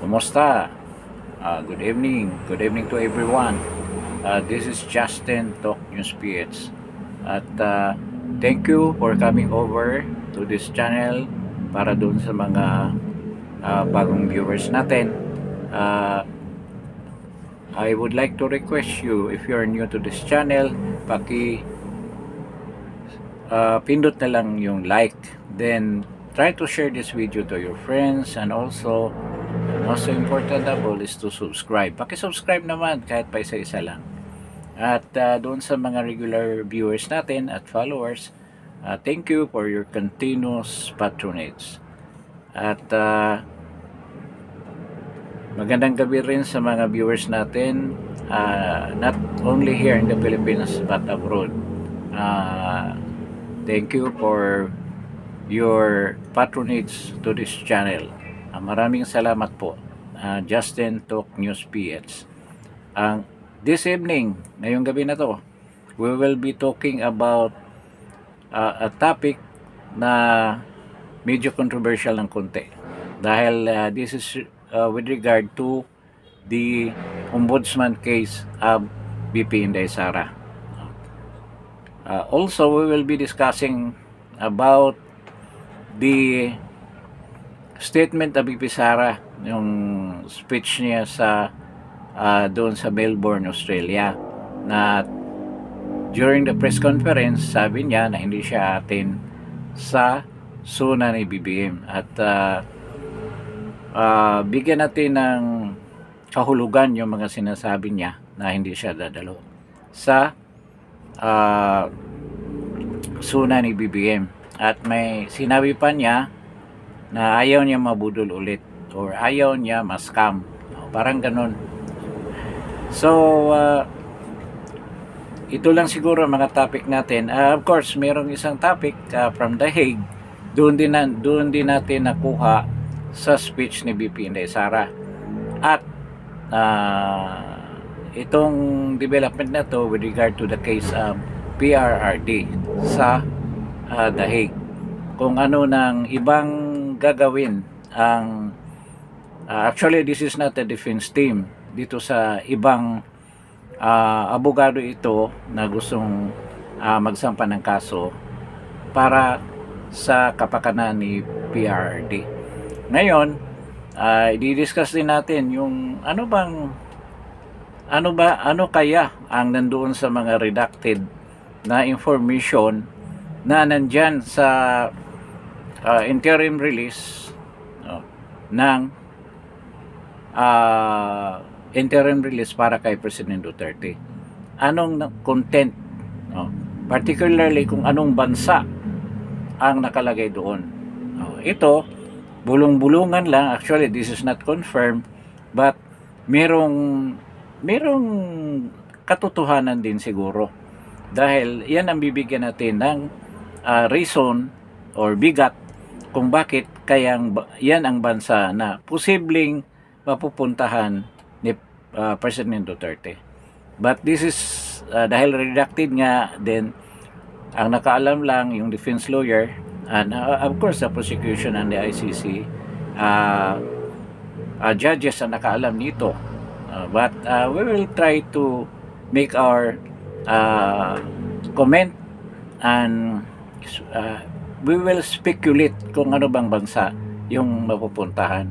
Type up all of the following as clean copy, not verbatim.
Kumusta? Good evening. Good evening to everyone. This is Justin Talk News PH. At thank you for coming over to this channel para doon sa mga bagong viewers natin. I would like to request you, if you're new to this channel, pindot na lang yung like. Then try to share this video to your friends, and also most important of all is to subscribe. Paki-subscribe naman kahit pa isa-isa lang. At doon sa mga regular viewers natin at followers, thank you for your continuous patronage. At magandang gabi rin sa mga viewers natin, not only here in the Philippines but abroad. Thank you for your patronage to this channel. Maraming salamat po. Justin Talk News PH. This evening, ngayong gabi na to, we will be talking about a topic na medyo controversial ng konti. Dahil this is with regard to the ombudsman case of BP Inday Sara. Also, we will be discussing about the statement of BP Sara, yung speech niya sa doon sa Melbourne, Australia, na during the press conference sabi niya na hindi siya atin sa SUNA ni BBM. At bigyan natin ng kahulugan yung mga sinasabi niya na hindi siya dadalo sa SUNA ni BBM. At may sinabi pa niya na ayaw niya mabudol ulit or ayaw niya ma-scam. Parang ganun. So, ito lang siguro mga topic natin. Of course, mayroong isang topic from The Hague. Doon din natin nakuha sa speech ni BP Inday Sara. At itong development na to with regard to the case of PRRD sa The Hague. Kung ano ng ibang gagawin ang actually this is not a defense team dito sa ibang abogado ito na gustong magsampa ng kaso para sa kapakanan ni PRRD. Ngayon, i-discuss din natin yung ano kaya ang nandoon sa mga redacted na information na nandyan sa interim release ng interim release para kay President Duterte. Anong content, particularly kung anong bansa ang nakalagay doon. Ito, bulong-bulungan lang. Actually, this is not confirmed, but merong katotohanan din siguro. Dahil yan ang bibigyan natin ng reason or bigat kung bakit kayang yan ang bansa na posibleng mapupuntahan ni President Duterte. But this is dahil redacted nga, then ang nakaalam lang yung defense lawyer and of course the prosecution and the ICC judges ang nakaalam nito. But we will try to make our comment, and we will speculate kung ano bang bansa yung mapupuntahan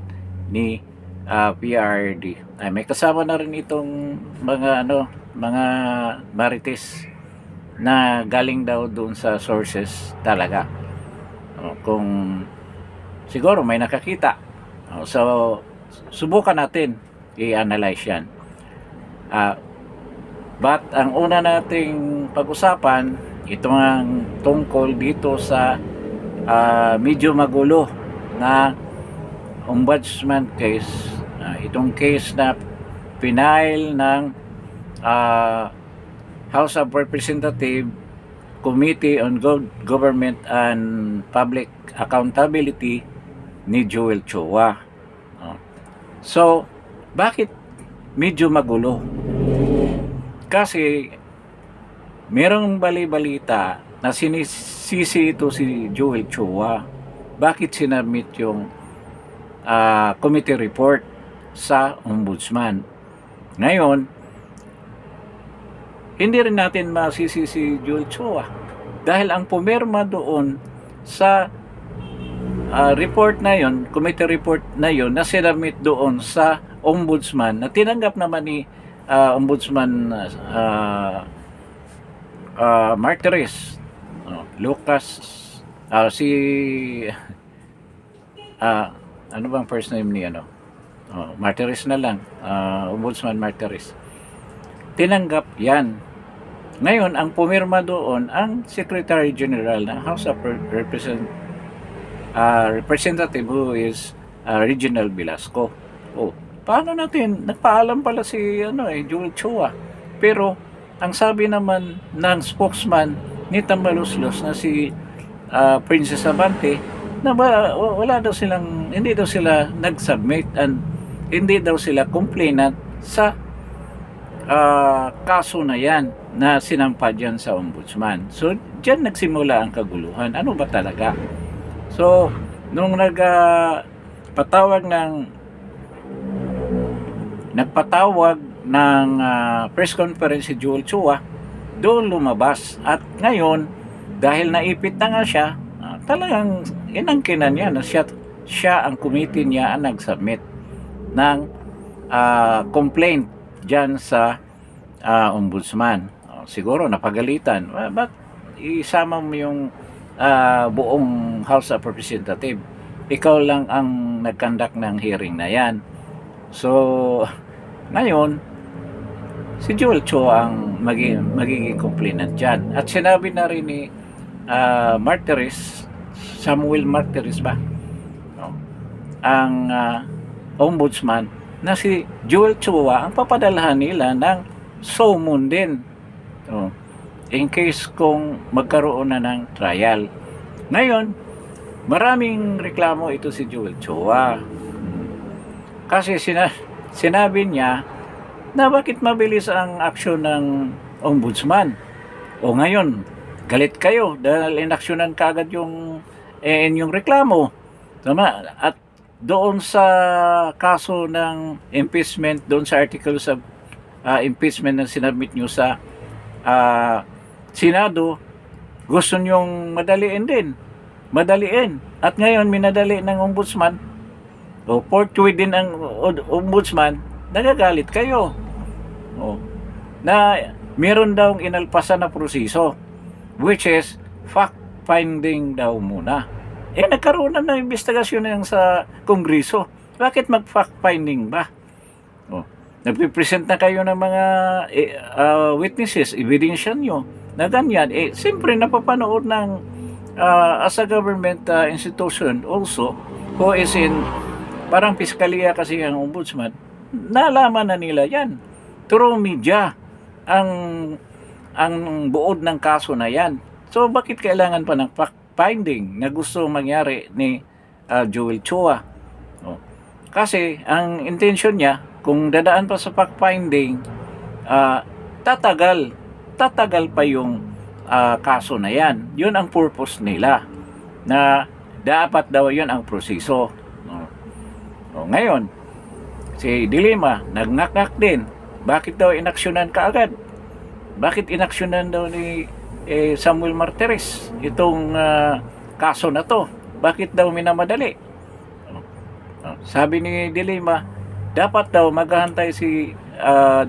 ni PRD. May kasama na rin itong mga marites na galing daw doon sa sources talaga. Kung siguro may nakakita. So subukan natin i-analyze yan. But ang una nating pag-usapan, ito ang tungkol dito sa medyo magulo na ombudsman case. Itong case na pinail ng House of Representatives Committee on Government and Public Accountability ni Joel Chua. So, bakit medyo magulo? Kasi merong bali-balita na sinisisi ito si Joel Chua. Bakit sinabmit yung committee report sa ombudsman. Ngayon, hindi rin natin masisi si Joel Chua dahil ang pumirma doon sa report na yon, committee report na yon na sinabmit doon sa ombudsman na tinanggap naman ni ombudsman Martires, Lucas, si ano bang first name ni Martires na lang, ombudsman Martires, tinanggap yan. Ngayon, ang pumirma doon ang Secretary General ng House of Representative who is Regional Velasco. Paano natin? Nagpaalam pala si Joel Chua. Pero ang sabi naman ng spokesman ni Tambaluslos na si Princess Abante na wala daw silang, hindi daw sila nag-submit and hindi daw sila complainant sa kaso na yan na sinampa dyan sa ombudsman. So, dyan nagsimula ang kaguluhan. Ano ba talaga? So, nung nagpatawag ng press conference si Joel Chua, doon lumabas. At ngayon, dahil naipit na nga siya, talagang inangkinan niya na siya ang committee niya ang nag-submit ng complaint dyan sa ombudsman. Siguro napagalitan. Ba't isama mo yung buong House of Representative? Ikaw lang ang nag-conduct ng hearing na yan. So, ngayon, si Joel Chua ang magiging complainant dyan. At sinabi na rin ni Martires, Samuel Martires ba? Ang ombudsman, na si Joel Chua ang papadalahan nila ng summon din. In case kung magkaroon na ng trial. Ngayon, maraming reklamo ito si Joel Chua. Kasi sinabi niya na bakit mabilis ang aksyon ng ombudsman. O ngayon, galit kayo dahil inaksyonan kaagad yung inyong reklamo. Tama? At doon sa kaso ng impeachment, doon sa articles of impeachment na sinabmit nyo sa Senado, gusto nyong madaliin din. Madaliin. At ngayon, minadali ng ombudsman, o forthwith din ang ombudsman, nagagalit kayo. Na meron daw inalpasan na proseso, which is fact-finding daw muna. Nagkaroon na ng investigasyon yan sa Kongreso. Bakit mag-fact-finding ba? Nagpipresent na kayo ng mga witnesses, ebidensya nyo na ganyan. Siyempre, napapanood ng as a government institution also, who is in, parang piskalya kasi ang ombudsman, nalaman na nila yan. Through media, ang buod ng kaso na yan. So, bakit kailangan pa ng fact-finding na gusto mangyari ni Joel Chua? Kasi, ang intention niya, kung dadaan pa sa fact-finding, tatagal pa yung kaso na yan. Yun ang purpose nila, na dapat daw yun ang proseso. Ngayon, si Dilima, nagngak-ngak din. Bakit daw inaksyonan kaagad? Bakit inaksyonan daw ni Samuel Martires itong kaso na to? Bakit daw minamadali? Sabi ni Dilima, dapat daw maghahantay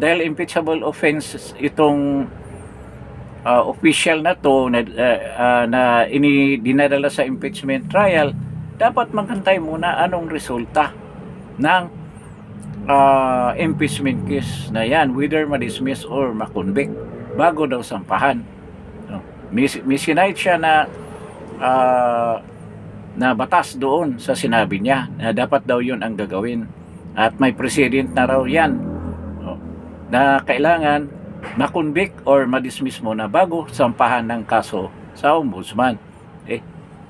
dahil impeachable offense itong official na to na dinadala sa impeachment trial, dapat maghantay muna anong resulta ng impeachment case na yan, whether ma-dismiss or ma-convict, bago daw sampahan. May sinayad siya na batas doon sa sinabi niya na dapat daw yun ang gagawin. At may precedent na raw yan na kailangan ma-convict or ma-dismiss muna bago sampahan ng kaso sa ombudsman.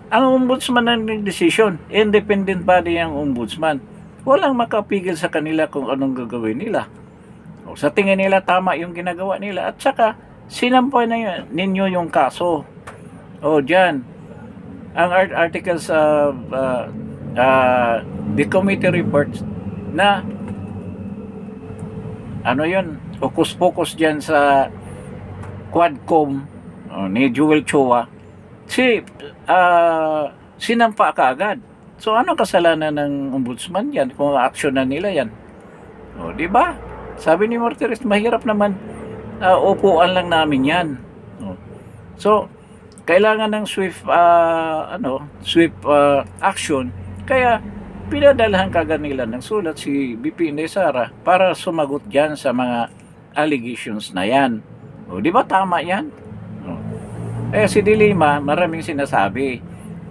Ang ombudsman ang decision, independent body ang ombudsman. Walang makapigil sa kanila kung anong gagawin nila. Sa tingin nila tama yung ginagawa nila, at saka sinampay na ninyo yung kaso. Diyan ang articles of the committee reports na ano yun, focus dyan sa Quadcom ni Joel Chua, sinampa ka agad. So ano kasalanan ng ombudsman yan kung action na nila yan? O, di ba? Sabi ni Martires, mahirap naman, upuan lang namin yan. O, so kailangan ng swift action, kaya pinadalahan kagad nila ng sulat si BP Inday Sara para sumagot diyan sa mga allegations na yan. O, di ba tama yan? O, si Dilima, maraming sinasabi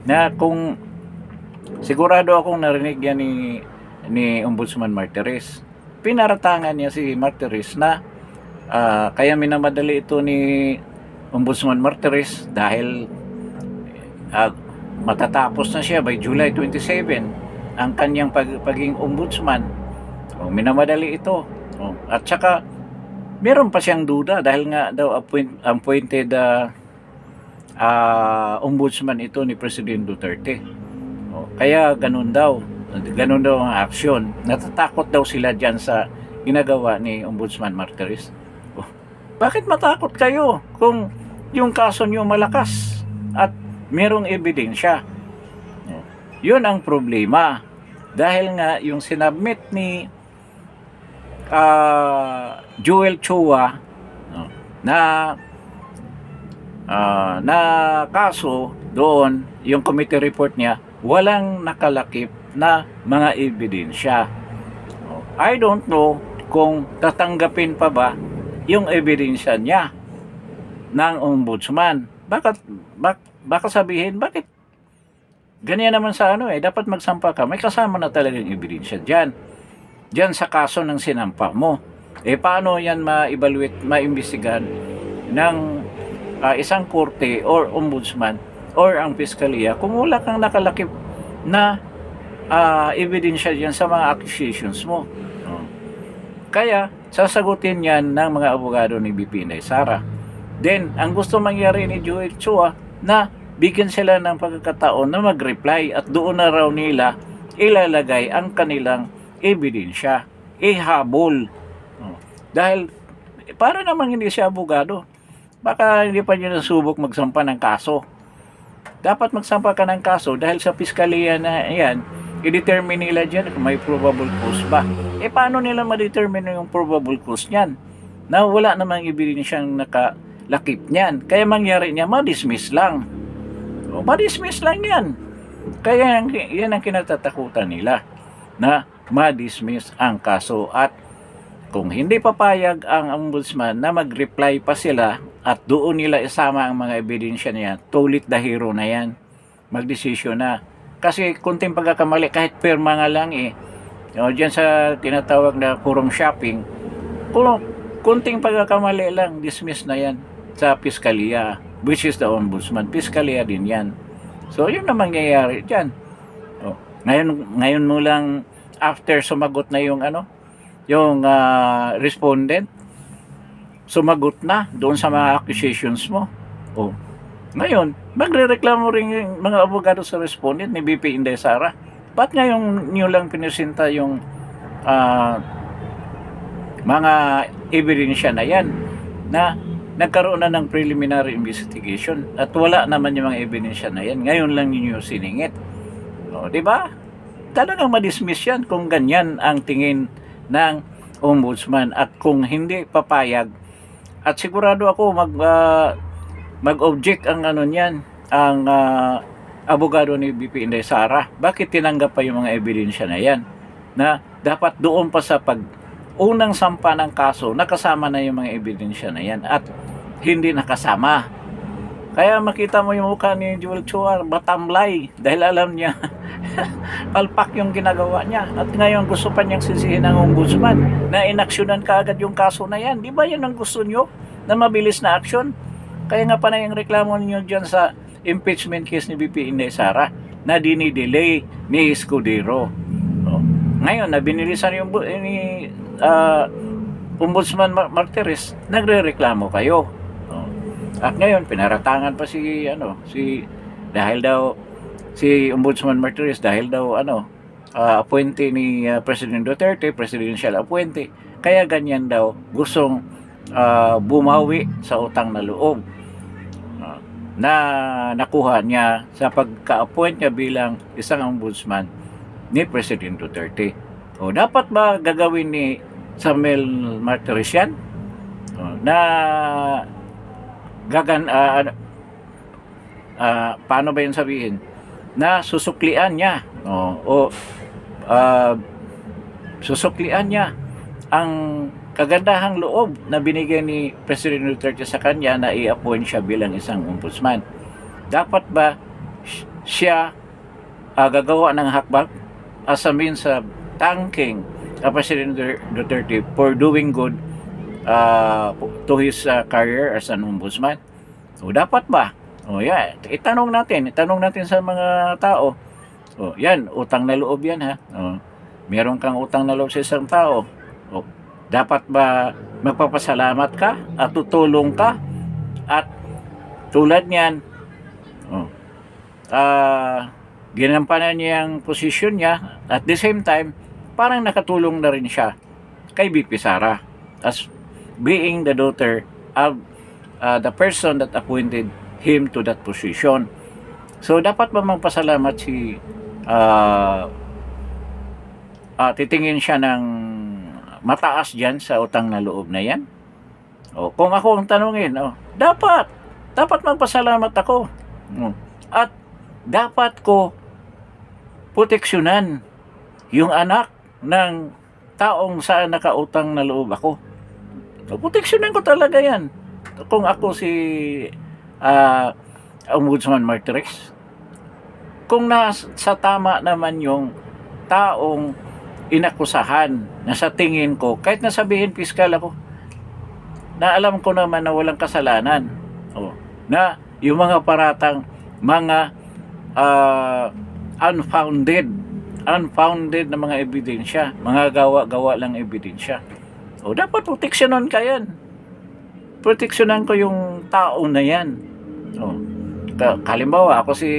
na kung sigurado akong narinig yan ni Ombudsman Martires. Pinaratangan niya si Martires na kaya minamadali ito ni Ombudsman Martires dahil matatapos na siya by July 27 ang kanyang pagiging ombudsman. O, minamadali ito. O, at saka meron pa siyang duda dahil nga daw appointed ombudsman ito ni President Duterte. O, kaya ganun daw ang aksyon. Natatakot daw sila dyan sa ginagawa ni Ombudsman Martires. O, bakit matakot kayo kung yung kaso nyo malakas at merong ebidensya? O, yun ang problema. Dahil nga yung sinabmit ni Joel Chua na kaso doon, yung committee report niya, walang nakalakip na mga ebidensya. I don't know kung tatanggapin pa ba yung ebidensya niya ng ombudsman. Baka sabihin, bakit ganyan naman sa dapat magsampa ka, may kasama na talagang ebidensya dyan sa kaso ng sinampa mo. Paano yan ma-evaluate, ma-imbestigahan ng isang korte or ombudsman or ang piskalya kung wala kang nakalakip na ebidensya dyan sa mga accusations mo? Kaya sasagutin yan ng mga abogado ni BP Inday Sara. Then ang gusto mangyari ni Joel Chua na bigyan sila ng pagkakataon na mag-reply at doon na raw nila ilalagay ang kanilang ebidensya, ihabol. Dahil para namang hindi siya abogado, baka hindi pa niya nasubok magsampa ng kaso. Dapat magsampa ka ng kaso dahil sa piskalya na yan, i-determine nila dyan kung may probable cause ba. Paano nila ma-determine yung probable cause niyan? Na wala namang ebidensyang nakalakip niyan. Kaya mangyari niya, ma-dismiss lang. O, ma-dismiss lang yan. Kaya yan ang kinatatakutan nila, na ma-dismiss ang kaso. At kung hindi papayag ang ombudsman na mag-reply pa sila at doon nila isama ang mga ebidensya niya, tulit the hero na yan. Magdesisyon na. Kasi kunting pagkakamali, kahit perma nga lang diyan sa tinatawag na quorum shopping, kunting pagkakamali lang, dismiss na yan sa piskalya, which is the ombudsman. Piskalya din yan. So yun na mangyayari dyan. Ngayon mo lang, after sumagot na yung respondent, sumagot na doon sa mga accusations mo. Ngayon, magrereklamo rin yung mga abogado sa respondent ni BP Inday Sara. Ba't ngayon nyo lang pinisinta yung mga ebidensya na yan na nagkaroon na ng preliminary investigation at wala naman yung mga ebidensya na yan? Ngayon lang ninyo siningit. Di ba? Talagang ma-dismiss yan kung ganyan ang tingin ng ombudsman at kung hindi papayag. At sigurado ako mag-object ang ang abogado ni BP Inday Sara. Bakit tinanggap pa yung mga ebidensya na yan? Na dapat doon pa sa unang sampa ng kaso, nakasama na yung mga ebidensya na yan at hindi nakasama. Kaya makita mo yung mukha ni Joel Chua, batamlay, dahil alam niya palpak yung ginagawa niya. At ngayon gusto pa niyang sisihin ng ombudsman na inaksyonan kaagad yung kaso na yan. Di ba yan ang gusto niyo? Na mabilis na aksyon? Kaya nga pa na yung reklamo niyo dyan sa impeachment case ni BP Inday Sara na dinidelay ni Escudero. Ngayon, na binilisan yung Ombudsman Martires, nagrereklamo kayo. At ngayon, pinaratangan pa dahil daw si Ombudsman Martires, dahil daw appointee ni President Duterte, presidential appointee, Kaya ganyan daw, gustong bumawi sa utang na loob na nakuha niya sa pagka-appoint niya bilang isang ombudsman ni President Duterte. O dapat ba gagawin ni Samuel Martires yan? Na paano ba yun sabihin? Na susuklian niya susuklian niya ang kagandahang loob na binigay ni President Duterte sa kanya na i-appoint siya bilang isang ombudsman. Dapat ba siya gagawa ng hakbang as a means of thanking President Duterte for doing good to his career as an ombudsman? O dapat ba? O yan, itanong natin sa mga tao. O yan, utang na loob yan ha. O, meron kang utang na loob sa isang tao. O, dapat ba magpapasalamat ka at tutulong ka? At tulad niyan, ginampanan niya ang posisyon niya, at the same time, parang nakatulong na rin siya kay BP Sara as being the daughter of the person that appointed him to that position. So, dapat ba magpasalamat si titingin siya ng mataas dyan sa utang na loob na yan? O, kung ako ang tanungin, dapat magpasalamat ako. At dapat ko proteksyonan yung anak ng taong saan nakautang na loob ako. So, proteksyonan ko talaga yan. Kung ako si Ombudsman Martires. Kung sa tama naman yung taong inakusahan na sa tingin ko, kahit nasabihin piskal ako, na alam ko naman na walang kasalanan, na yung mga paratang mga unfounded na mga ebidensya, mga gawa-gawa lang ebidensya, dapat proteksyonan ka yan. Proteksyonan ko yung tao na yan. Halimbawa, ako si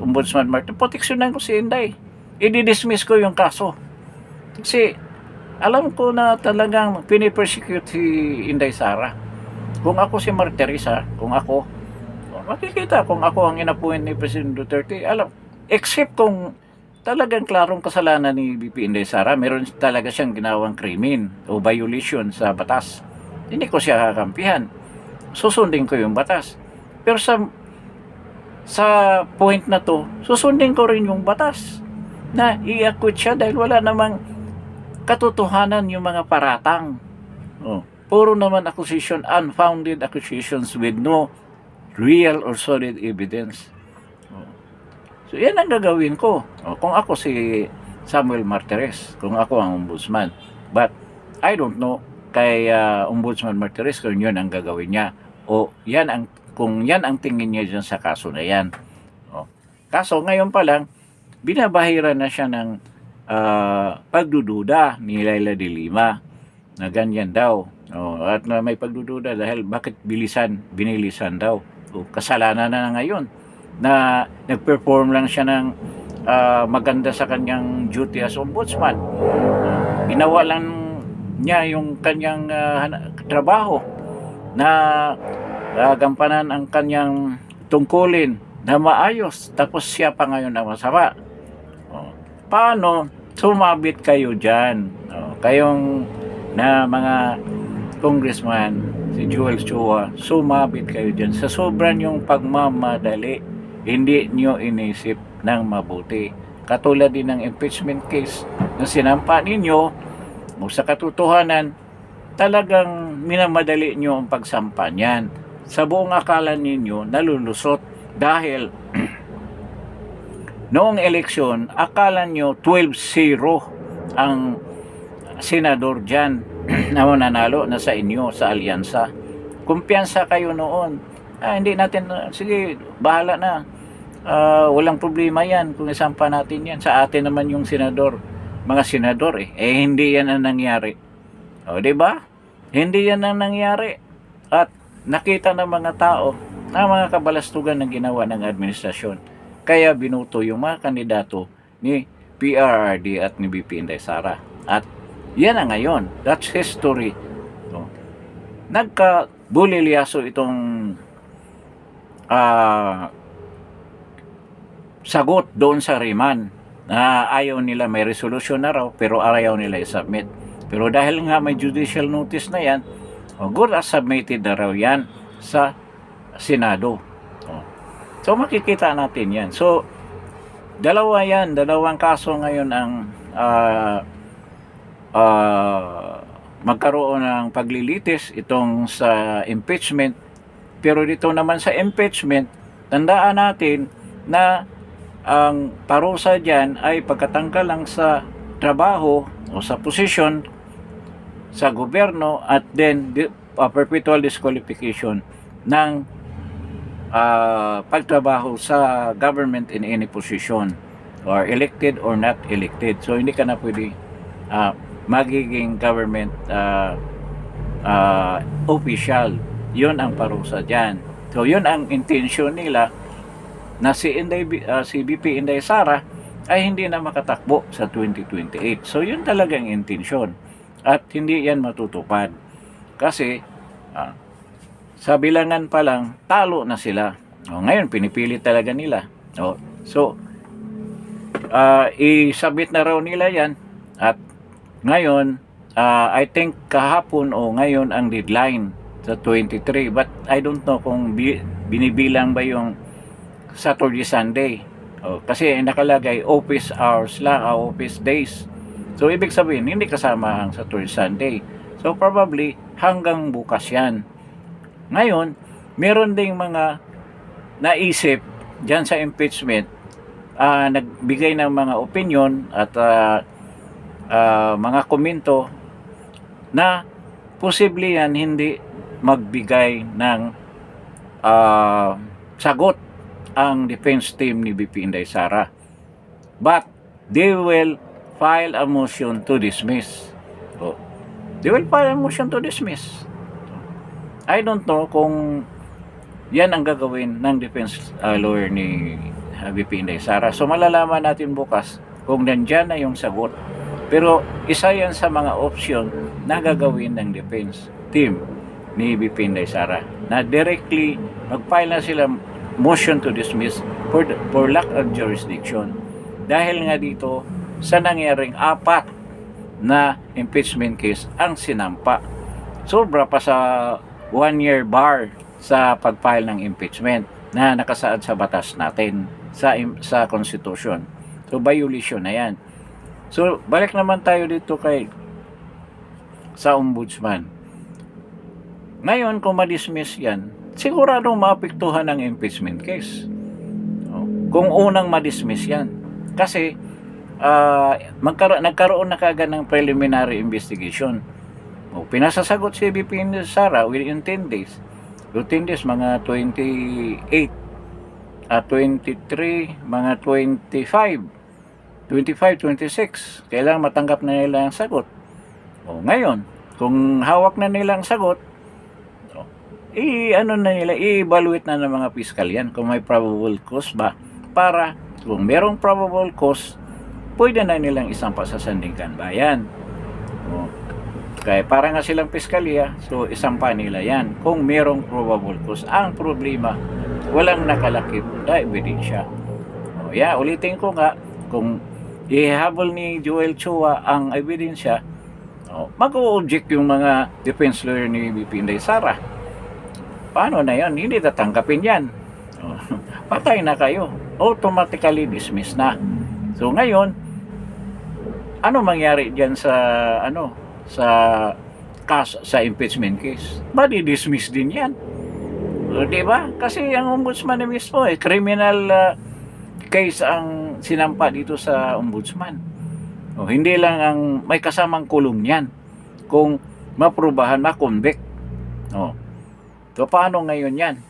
Ombudsman Martin, proteksyonan ko si Inday. I-dismiss ko yung kaso. Kasi alam ko na talagang pinipersecute si Inday Sara. Kung ako si Martires, kung ako, makikita kung ako ang inappoint ni President Duterte, except kung talagang klarong kasalanan ni BP Inday Sara, meron talaga siyang ginawang krimen o violation sa batas, hindi ko siya kakampihan. Susundin ko yung batas. Pero sa point na to, susundin ko rin yung batas na i-acquit siya dahil wala namang katotohanan yung mga paratang. Puro naman accusation, unfounded accusations with no real or solid evidence. So yan ang gagawin ko. Kung ako si Samuel Martires, kung ako ang ombudsman. But I don't know kay Ombudsman Martires kung yun ang gagawin niya. Kung yan ang tingin niya dyan sa kaso na yan. Kaso ngayon pa lang, binabahira na siya ng pagdududa ni Leila de Lima na ganyan daw. At may pagdududa dahil bakit binilisan daw. Kasalanan na ngayon na nag-perform lang siya ng maganda sa kanyang duty as ombudsman. Ginawa lang niya yung kanyang trabaho na gampanan ang kanyang tungkulin na maayos, tapos siya pa ngayon na masama. Paano sumabit kayo dyan? Kayong na mga congressman, si Joel Chua, sumabit kayo dyan sa sobrang yung pagmamadali. Hindi nyo inisip ng mabuti. Katulad din ng impeachment case na sinampa ninyo, sa katotohanan, talagang minamadali nyo ang pagsampa niyan. Sa buong akala ninyo, nalulusot dahil noong eleksyon, akala nyo 12-0 ang senador dyan na mananalo na sa inyo, sa alyansa. Kumpiyansa kayo noon. Hindi natin, sige, bahala na. Walang problema yan kung isampa natin yan. Sa atin naman yung senador, mga senador hindi yan ang nangyari. Diba? Hindi yan ang nangyari. At nakita ng mga tao ang mga kabalastugan ng ginawa ng administrasyon. Kaya binuto yung mga kandidato ni PRRD at ni BP Inday Sara. At Yan na ngayon. That's history. So, nagka-bulilyaso itong sagot doon sa remand na ayaw nila, may resolution na raw pero ayaw nila i-submit. Pero dahil nga may judicial notice na yan, good as submitted na raw yan sa Senado. So makikita natin yan. So dalawang kaso ngayon ang magkaroon ng paglilitis itong sa impeachment. Pero dito naman sa impeachment, tandaan natin na ang parusa dyan ay pagkatanggal lang sa trabaho o sa posisyon sa gobyerno at then perpetual disqualification ng pagtrabaho sa government in any position or elected or not elected. So hindi ka na pwede magiging government official. Yun ang parusa dyan. So yun ang intention nila na si BP Inday Sara ay hindi na makatakbo sa 2028. So yun talagang intensyon at hindi yan matutupad kasi sa bilangan pa lang talo na sila. Ngayon pinipilit talaga nila. So i-submit na raw nila yan at ngayon I think kahapon o ngayon ang deadline sa 23, but I don't know kung binibilang ba yung Saturday, Sunday. Kasi nakalagay office hours lang, office days. So ibig sabihin, hindi kasama ang Saturday, Sunday. So probably hanggang bukas yan. Ngayon, meron ding mga naisip dyan sa impeachment, nagbigay ng mga opinion at mga komento na posible yan hindi magbigay ng sagot ang defense team ni BP Inday Sara. But they will file a motion to dismiss. They will file a motion to dismiss. I don't know kung yan ang gagawin ng defense lawyer ni BP Inday Sara. So malalaman natin bukas kung nandyan na yung sagot. Pero isa yan sa mga option na gagawin ng defense team ni BP Inday Sara na directly mag-file na sila motion to dismiss for lack of jurisdiction dahil nga dito sa nangyaring 4 na impeachment case ang sinampa. Sobra pa sa 1-year bar sa pag-file ng impeachment na nakasaad sa batas natin sa Constitution. So violation na yan. So balik naman tayo dito sa ombudsman. Ngayon kung ma-dismiss yan, siguradong maapektuhan ng impeachment case. Kung unang ma-dismiss yan. Kasi nagkaroon na kagad ng preliminary investigation. Pinasasagot si BP Inday Sara within 10 days. 10 days, mga 28, 23, mga 25, 26. Kailangan matanggap na nila ang sagot. Ngayon, kung hawak na nila ang sagot, i-evaluate na ng mga piskal yan kung may probable cause ba, para kung merong probable cause pwede na nilang isampa sa sandigan bayan. Kaya para nga silang piskalya, so isampa nila yan kung merong probable cause. Ang problema, walang nakalakip na ebidensya. Ulitin ko nga, kung ihabol ni Joel Chua ang ebidensya, mag-o-object yung mga defense lawyer ni BP Inday Sara. Paano na yan? Hindi tatanggapin yan. Patay na kayo. Automatically dismiss na. So ngayon, ano mangyari diyan sa impeachment case? Madi-dismiss din yan. Di ba? Kasi ang ombudsman na mismo criminal case ang sinampa dito sa ombudsman. Hindi lang ang may kasamang kulong yan kung maprubahan, ma-convict. So paano ngayon yan?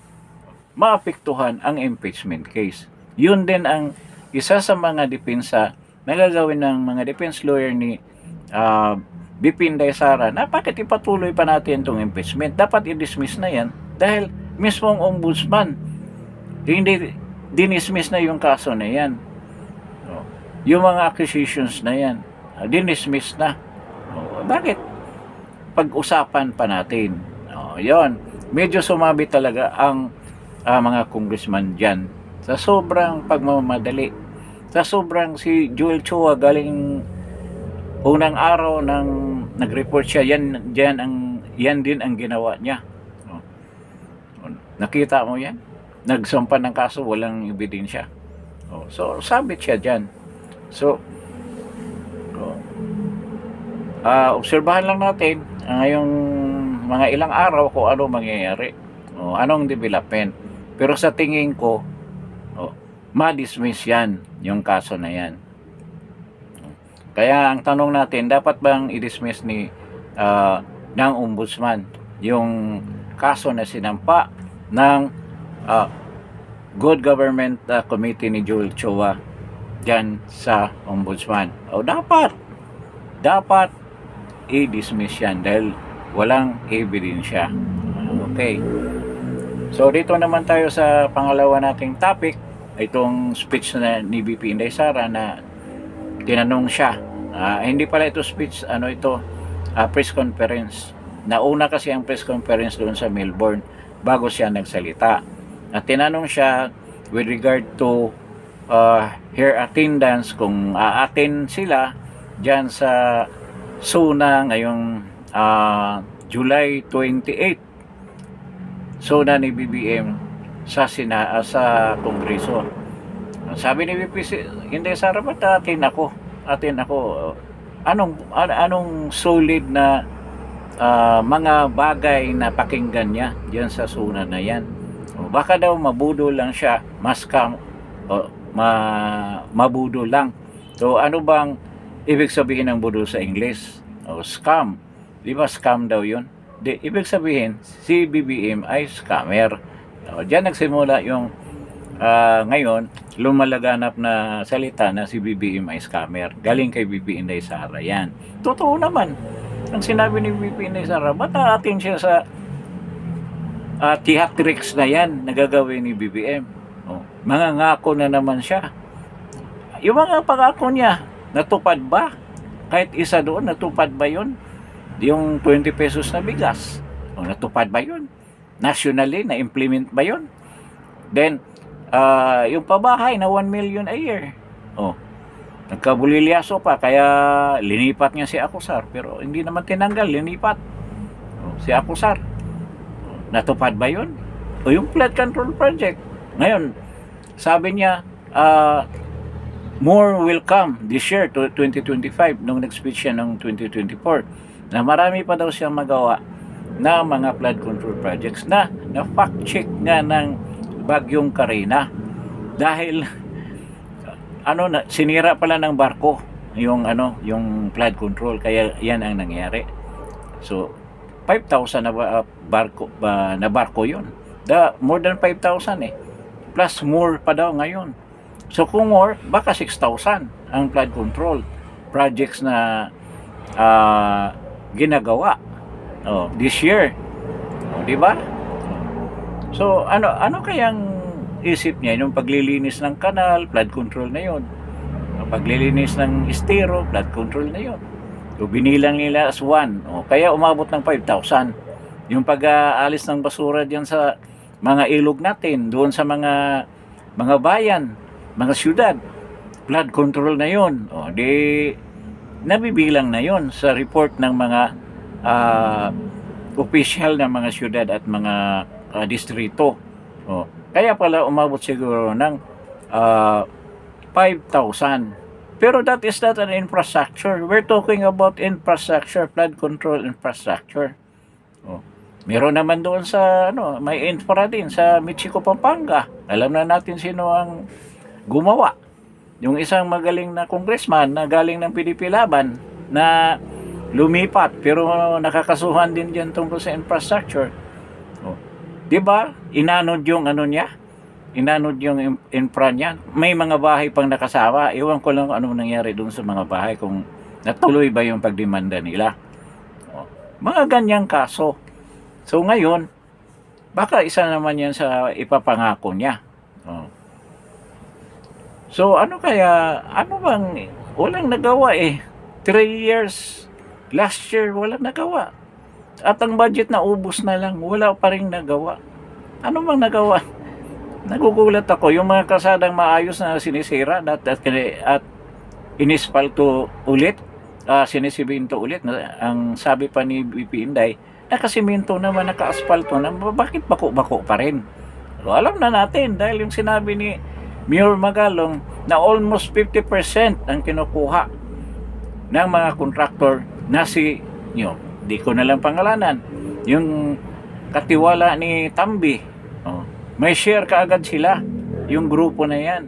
Maapektuhan ang impeachment case. Yun din ang isa sa mga depensa na gagawin ng mga defense lawyer ni BP Inday Sara na bakit ipatuloy pa natin itong impeachment? Dapat i-dismiss na yan dahil mismong ombudsman hindi dinismiss na yung kaso na yan. Yung mga accusations na yan, dinismiss na. bakit pag-usapan pa natin? Yon. Medyo sumabi talaga ang mga congressman dyan sa sobrang pagmamadali. Sa sobrang si Joel Chua galing unang araw nang nag-report siya, yan din ang ginawa niya. Nakita mo yan? Nagsampa ng kaso, walang ebidensya. So, sabit siya dyan. So, obserbahan lang natin ngayong mga ilang araw kung ano mangyayari. Anong development. Pero sa tingin ko, ma-dismiss yan, yung kaso na yan. Kaya ang tanong natin, dapat bang i-dismiss ng ombudsman yung kaso na sinampa ng Good Government Committee ni Joel Chua dyan sa ombudsman? Dapat i-dismiss yan dahil walang ebidensya. Okay. So dito naman tayo sa pangalawa nating topic, itong speech na ni VP Inday Sara na tinanong siya. Hindi pala ito speech, press conference. Nauna kasi ang press conference doon sa Melbourne bago siya nagsalita. At tinanong siya with regard to her attendance, kung aattend sila dyan sa SONA ngayong July 28. SONA ni BBM sa Kongreso. Sabi ni VP Inday Sara, ba't atin ako? Anong solid na mga bagay na pakinggan niya diyan sa SONA na yan? Baka daw mabudol lang siya, mabudol lang. So ano bang ibig sabihin ng budol sa English? Scam. Di ba scam daw yun? Ibig sabihin, si BBM ay scammer. Diyan nagsimula yung ngayon, lumalaganap na salita na si BBM ay scammer. Galing kay VP Inday Sara yan. Totoo naman. Ang sinabi ni VP Inday Sara, ba't atin siya sa theatrics na yan na gagawin ni BBM? Mga ngako na naman siya. Yung mga pangako niya, natupad ba? Kahit isa doon, natupad ba yun? Yung 20 pesos na bigas, natupad ba yun? Nationally, na-implement ba yun? Then, yung pabahay na 1 million a year, nagkabulilyaso pa, kaya linipat niya si Acosar, pero hindi naman tinanggal, linipat si Acosar. Natupad ba yun? Yung flood control project, ngayon, sabi niya, more will come this year to 2025 nung nag-speech siya ng 2024 na marami pa daw siyang magawa na mga flood control projects na fact check nga ng Bagyong Karina dahil sinira pala ng barko yung flood control, kaya yan ang nangyari. So 5,000 na barko yun. More than 5,000 plus more pa daw ngayon. So kung more, baka 6,000 ang flood control projects na ginagawa this year. Di ba? So ano kayang isip niya yung paglilinis ng kanal, flood control na yun. Paglilinis ng estero, flood control na yun. So binilang nila as 1. Kaya umabot ng 5,000. Yung pag-aalis ng basura diyan sa mga ilog natin, doon sa mga bayan, mga syudad, flood control na yun. Di nabibilang na yun sa report ng mga official ng mga syudad at mga distrito. Kaya pala umabot siguro ng 5,000. Pero that is not an infrastructure. We're talking about infrastructure, flood control infrastructure. Meron naman doon sa may infra din sa Michico, Pampanga. Alam na natin sino ang gumawa. Yung isang magaling na congressman na galing ng PDP Laban na lumipat pero nakakasuhan din diyan tungkol sa infrastructure. 'Di ba? Inanod yung niya. Inanod yung infra niya. May mga bahay pang nakasama. Ewan ko lang ano nangyari doon sa mga bahay, kung natuloy ba yung pagdemanda nila. Mga ganyang kaso. So ngayon, baka isa naman yan sa ipapangako niya. So ano bang walang nagawa 3 years Last year, walang nagawa. At ang budget na ubos na lang, wala pa rin nagawa. Ano bang nagawa? Nagugulat ako, yung mga kasadang maayos na sinisira at inispalto ulit, sinisiminto ulit. Ang sabi pa ni BP Inday, nakasiminto naman, naka-aspalto na, bakit bako-bako pa rin? So, alam na natin dahil yung sinabi ni Mayor Magalong na almost 50% ang kinukuha ng mga kontraktor na di ko na lang pangalanan, yung katiwala ni Tambi. May share kaagad sila, yung grupo na yan.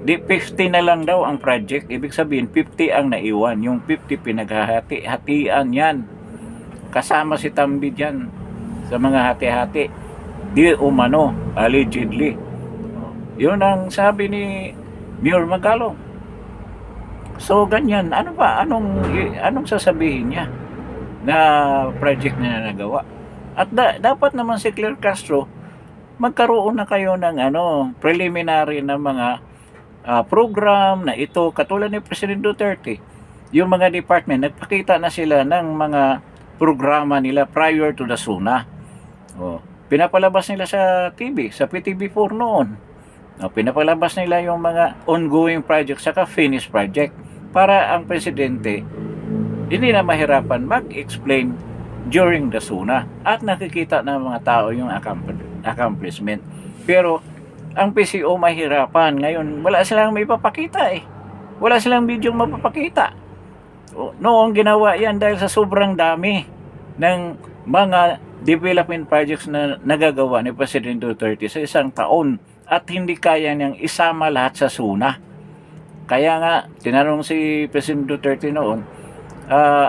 Di 50 na lang daw ang project, ibig sabihin 50 ang naiwan, yung 50 pinaghahati-hatian yan. Kasama si Tambi dyan sa mga hati-hati. Di umano, allegedly. Yun ang sabi ni Mayor Magalong. So ganyan, ano ba? Anong sasabihin niya na project na nagawa? At dapat naman si Claire Castro, magkaroon na kayo ng preliminary na mga program na ito, katulad ni President Duterte. Yung mga department, nagpakita na sila ng mga programa nila prior to the SUNA. Pinapalabas nila sa TV, sa PTV4 noon. Pinapalabas nila yung mga ongoing project saka finished project para ang presidente hindi na mahirapan mag-explain during the SUNA at nakikita ng mga tao yung accomplishment. Pero ang PCO mahirapan ngayon, wala silang may papakita wala silang video mapapakita. Noong ginawa yan dahil sa sobrang dami ng mga development projects na nagagawa ni President Duterte sa isang taon at hindi kaya niyang isama lahat sa SUNA. Kaya nga, tinanong si President Duterte noon,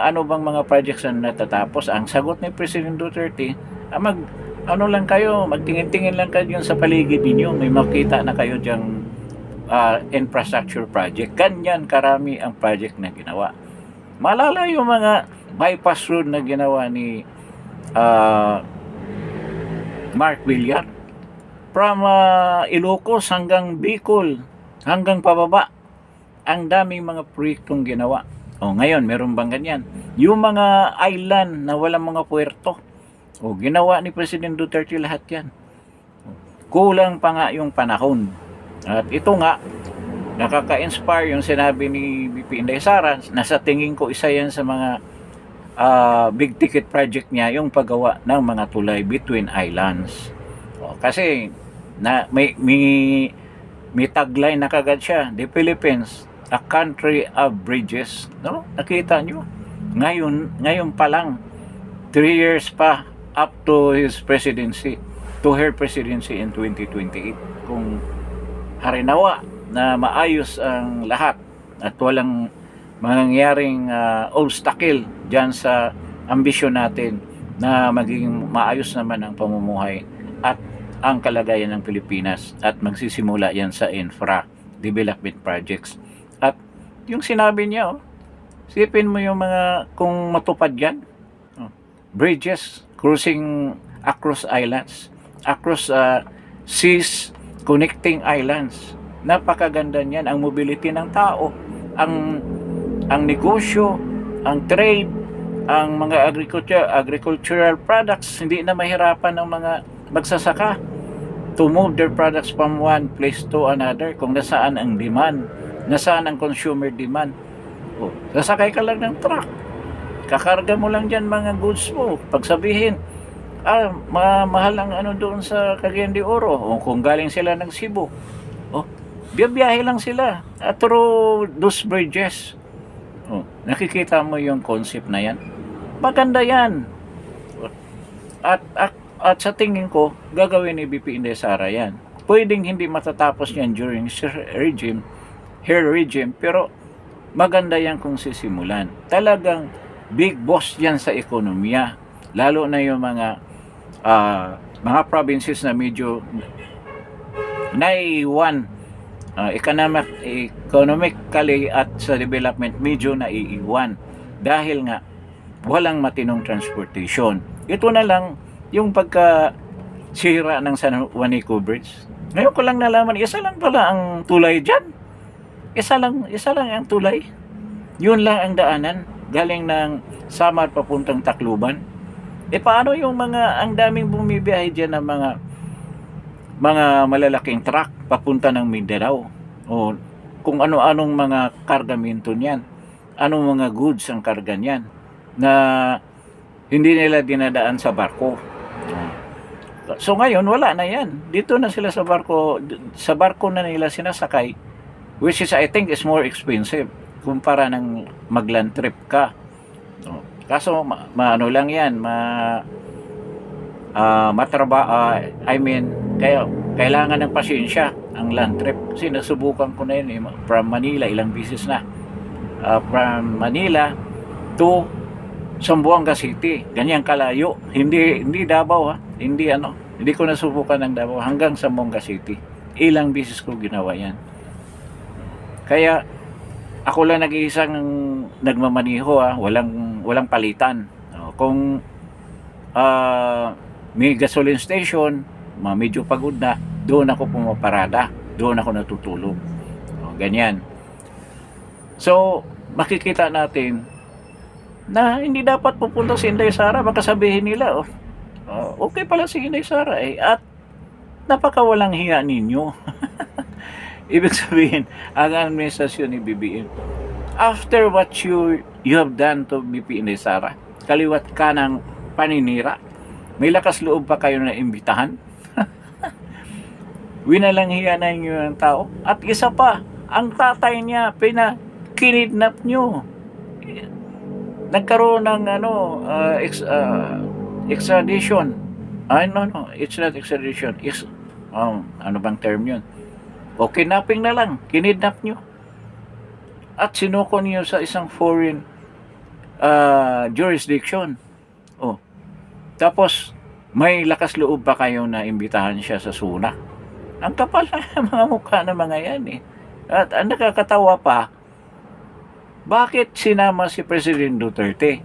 ano bang mga projects na natatapos? Ang sagot ni President Duterte, magtingin-tingin lang kayo sa paligid ninyo, may makita na kayo diyang infrastructure project. Ganyan karami ang project na ginawa. Malala yung mga bypass road na ginawa ni Mark Villar from Ilocos hanggang Bicol hanggang pababa, ang daming mga proyektong ginawa. Ngayon meron bang ganyan? Yung mga island na walang mga puerto, ginawa ni President Duterte lahat yan. Kulang pa nga yung panahon. At ito nga, nakaka-inspire yung sinabi ni BP Inday Sara, na sa tingin ko isa yan sa mga big ticket project niya, yung paggawa ng mga tulay between islands. Kasi may tagline na kagad siya, the Philippines, a country of bridges. Nakita nyo? Ngayon pa lang, 3 years pa up to his presidency, to her presidency in 2028. Kung harinawa na maayos ang lahat at walang mangyaring obstacle dyan sa ambisyon natin na maging maayos naman ang pamumuhay at ang kalagayan ng Pilipinas, at magsisimula yan sa infra development projects. At yung sinabi niya, sipin mo yung mga kung matupad yan, bridges crossing across islands, across seas, connecting islands. Napakaganda niyan, ang mobility ng tao, ang negosyo, ang trade, ang mga agricultural products, hindi na mahirapan ng mga magsasaka to move their products from one place to another kung nasaan ang demand, nasaan ang consumer demand. Sasakay ka lang ng truck, kakarga mo lang dyan mga goods mo, pagsabihin mahal ang doon sa Cagayan de Oro, kung galing sila ng Cebu, biyahe lang sila through those bridges. Nakikita mo yung concept na yan, maganda yan. At sa tingin ko, gagawin ni BP Inday Sara yan. Pwedeng hindi matatapos yan during her regime, pero maganda yan kung sisimulan. Talagang big boss yan sa ekonomiya, lalo na yung mga provinces na medyo naiiwan economically at sa development, medyo naiiwan dahil nga walang matinong transportation. Ito na lang yung pagkasira ng San Juanico Bridge. Ngayon ko lang nalaman, isa lang pala ang tulay dyan. Isa lang ang tulay. Yun lang ang daanan. galing ng Samar papuntang Tacloban. Paano yung ang daming bumibiyahe dyan ng mga malalaking truck papunta ng Mindanao? O kung ano-anong mga kargamento niyan, anong mga goods ang karga niyan na hindi nila dinadaan sa barko. So ngayon wala na yan. Dito na sila sa barko na nila sinasakay, which is I think is more expensive kumpara ng mag-land trip ka. Kaso maano lang yan, kailangan ng pasensya ang land trip. Kasi nasubukan ko na yun from Manila, ilang bisis na. From Manila to Zamboanga City, ganyan kalayo. Hindi Davao, hindi ko nasubukan ng Davao hanggang Zamboanga City. Ilang bisis ko ginawa yan. Kaya ako lang nag-iisang nagmamaniho, walang palitan. Kung may gasoline station, medyo pagod na, doon ako pumaparada, doon ako natutulog. Ganyan. So, makikita natin na hindi dapat pupunta si Inday Sara. Baka sabihin nila, okay pala si Inday Sara at napakawalang hiya ninyo. Ibig sabihin, ang administrasyon ni BBM, after what you have done to BP Inday Sara, kaliwat ka ng paninira, may lakas loob pa kayo na imbitahan? Winalang hiya na inyo ng tao. At isa pa, ang tatay niya, kinidnap nyo. Nagkaroon ng extradition. No, it's not extradition. Ano bang term yun? O kidnapping na lang, kinidnap nyo. At sinuko niyo sa isang foreign jurisdiction. Tapos, may lakas loob pa kayo na imbitahan siya sa SUNA. Ang kapal na mga mukha ng mga yan At ang nakakatawa pa, bakit sinama si President Duterte?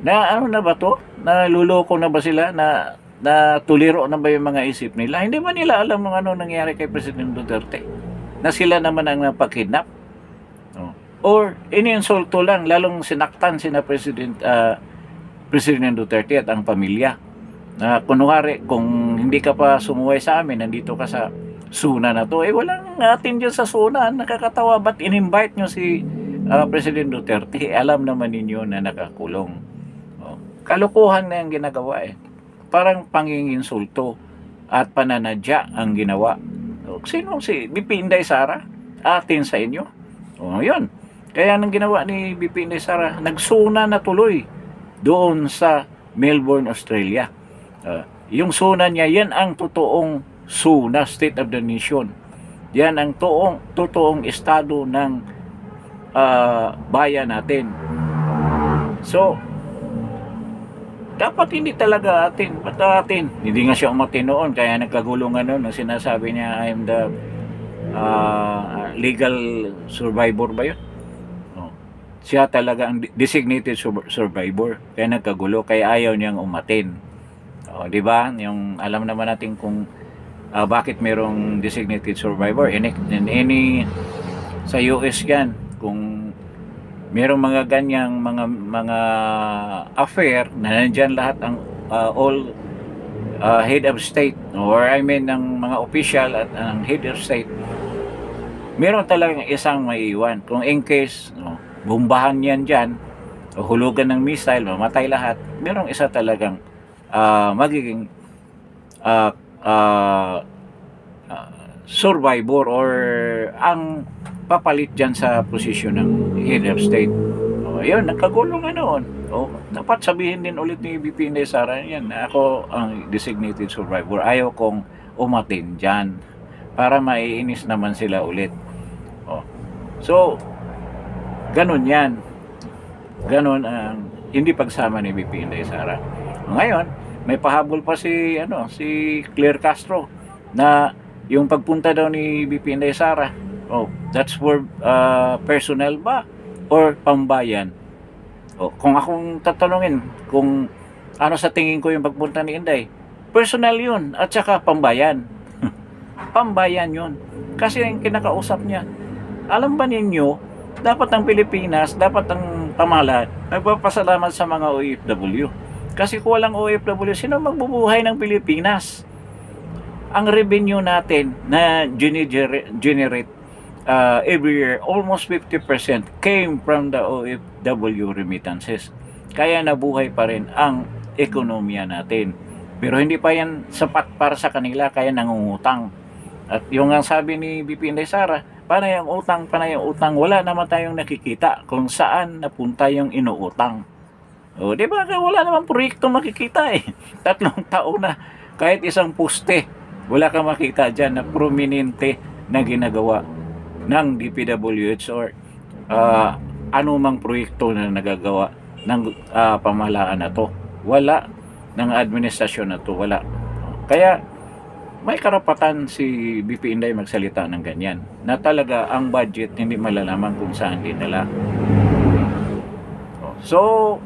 Na ba to? Naluloko na ba sila? Na tuliro na ba yung mga isip nila? Hindi ba nila alam ng ano nangyari kay President Duterte? Na sila naman ang napakidnap? Or iniinsulto lang, lalong sinaktan sina President Duterte at ang pamilya. Kunwari, kung hindi ka pa sumuway sa amin, nandito ka sa SUNA na to, walang atin dyan sa SUNA. Nakakatawa, ba't in-invite nyo si President Duterte? Alam naman ninyo na nakakulong. Kalukuhan na yung ginagawa Parang panginginsulto at pananadya ang ginawa. Sino si BP Inday Sara? Atin sa inyo? Yun. Kaya nang ginawa ni BP Inday Sara, nagsuna na tuloy doon sa Melbourne, Australia. Yung SUNA niya, yan ang totoong SUNA, State of the Nation. Yan ang totoong estado ng bayan natin. So, dapat hindi talaga atin. Ba't atin? Hindi nga siya umatin noon, kaya nagkagulungan noon. Sinasabi niya, I am the legal survivor ba yun? Siya talaga ang designated survivor. Kaya nagkagulo, kaya ayaw niyang umatin. Di ba? Yung alam naman natin kung bakit merong designated survivor. In any sa US yan, kung merong mga ganyang mga affair na nandyan lahat ang all head of state, or I mean ng mga official at ang head of state, meron talagang isang maiiwan. Kung in case bombahan yan dyan, o hulugan ng missile, mamatay lahat, merong isa talagang magiging survivor or ang papalit dyan sa posisyon ng head of state. Ayun, nagkagulo nga noon. Dapat sabihin din ulit ni BP Inday Sara yan, ako ang designated survivor. Ayaw kong umatin dyan para maiinis naman sila ulit. So, ganun yan. Ganun ang hindi pagsama ni BP Inday Sara. Ngayon, may pahabol pa si Claire Castro na yung pagpunta daw ni BP Inday Sara, that's for personal ba or pambayan? Kung akong tatanungin kung ano sa tingin ko yung pagpunta ni Inday, personal yun at saka pambayan. Pambayan yun. Kasi yung kinakausap niya, alam ba ninyo dapat ang Pilipinas, dapat ang pamahalaan, nagpapasalamat sa mga OFW. Kasi kung walang OFW, sino magbubuhay ng Pilipinas? Ang revenue natin na generate every year, almost 50% came from the OFW remittances. Kaya nabuhay pa rin ang ekonomiya natin. Pero hindi pa yan sapat para sa kanila, kaya nangungutang. At yung ang sabi ni BP Inday Sara, panay ang utang, wala naman tayong nakikita kung saan napunta yung inuutang. O, di ba? Wala namang proyekto makikita eh. 3 taon na, kahit isang poste, wala kang makita dyan na prominente na ginagawa ng DPWH or anumang proyekto na nagagawa ng pamahalaan na to. Wala, ng administrasyon na to, wala. Kaya may karapatan si BP Inday magsalita ng ganyan, na talaga ang budget hindi malalaman kung saan dinala. So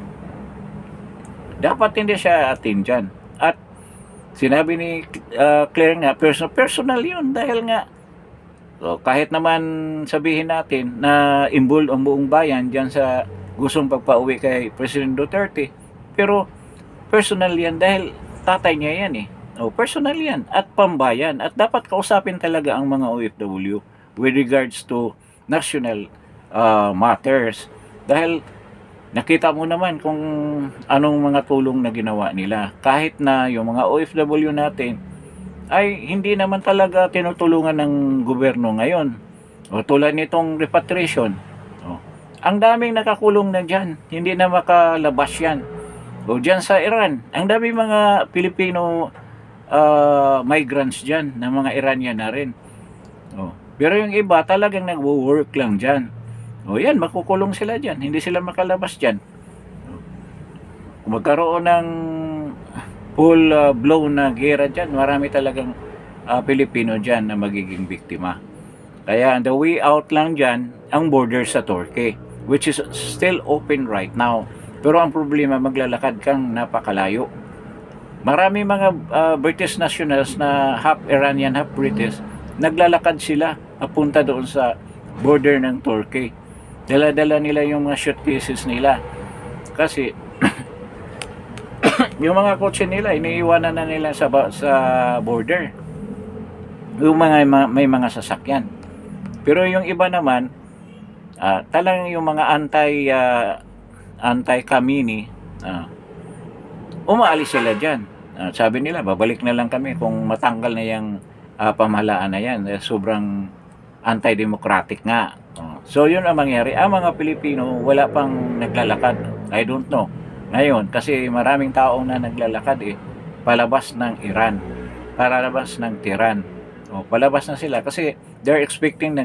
dapat hindi siya atin dyan. At sinabi ni Claire nga, personal yun, dahil nga kahit naman sabihin natin na involved ang buong bayan dyan sa gustong pagpauwi kay President Duterte, pero personal yan dahil tatay niya yan eh. Personal yan at pambayan, at dapat kausapin talaga ang mga OFW with regards to national matters, dahil nakita mo naman kung anong mga tulong na ginawa nila. Kahit na yung mga OFW natin ay hindi naman talaga tinutulungan ng gobyerno ngayon. Tulad nitong repatriation. Ang daming nakakulong na dyan. Hindi na makalabas yan. Dyan sa Iran, ang daming mga Pilipino migrants dyan, na mga Iranian na rin. Pero yung iba talagang nagwo-work lang dyan. Yan, makukulong sila dyan. Hindi sila makalabas dyan. Kung magkaroon ng full blow na gera dyan, marami talagang Pilipino dyan na magiging biktima. Kaya the way out lang dyan, ang border sa Turkey, which is still open right now. Pero ang problema, maglalakad kang napakalayo. Marami mga British nationals na half Iranian, half British, naglalakad sila papunta doon sa border ng Turkey. Dala-dala nila yung mga suitcases nila. Kasi yung mga kotse nila, iniiwanan na nila sa border. Yung may mga sasakyan. Pero yung iba naman, talagang yung mga anti-Kamini, umaalis sila dyan. Sabi nila, babalik na lang kami kung matanggal na yung pamahalaan na yan. Sobrang anti-democratic nga. So yun ang mangyari. Ang mga Pilipino wala pang naglalakad. I don't know ngayon, kasi maraming tao na naglalakad palabas ng Iran, palabas ng Tehran. Palabas na sila kasi they're expecting na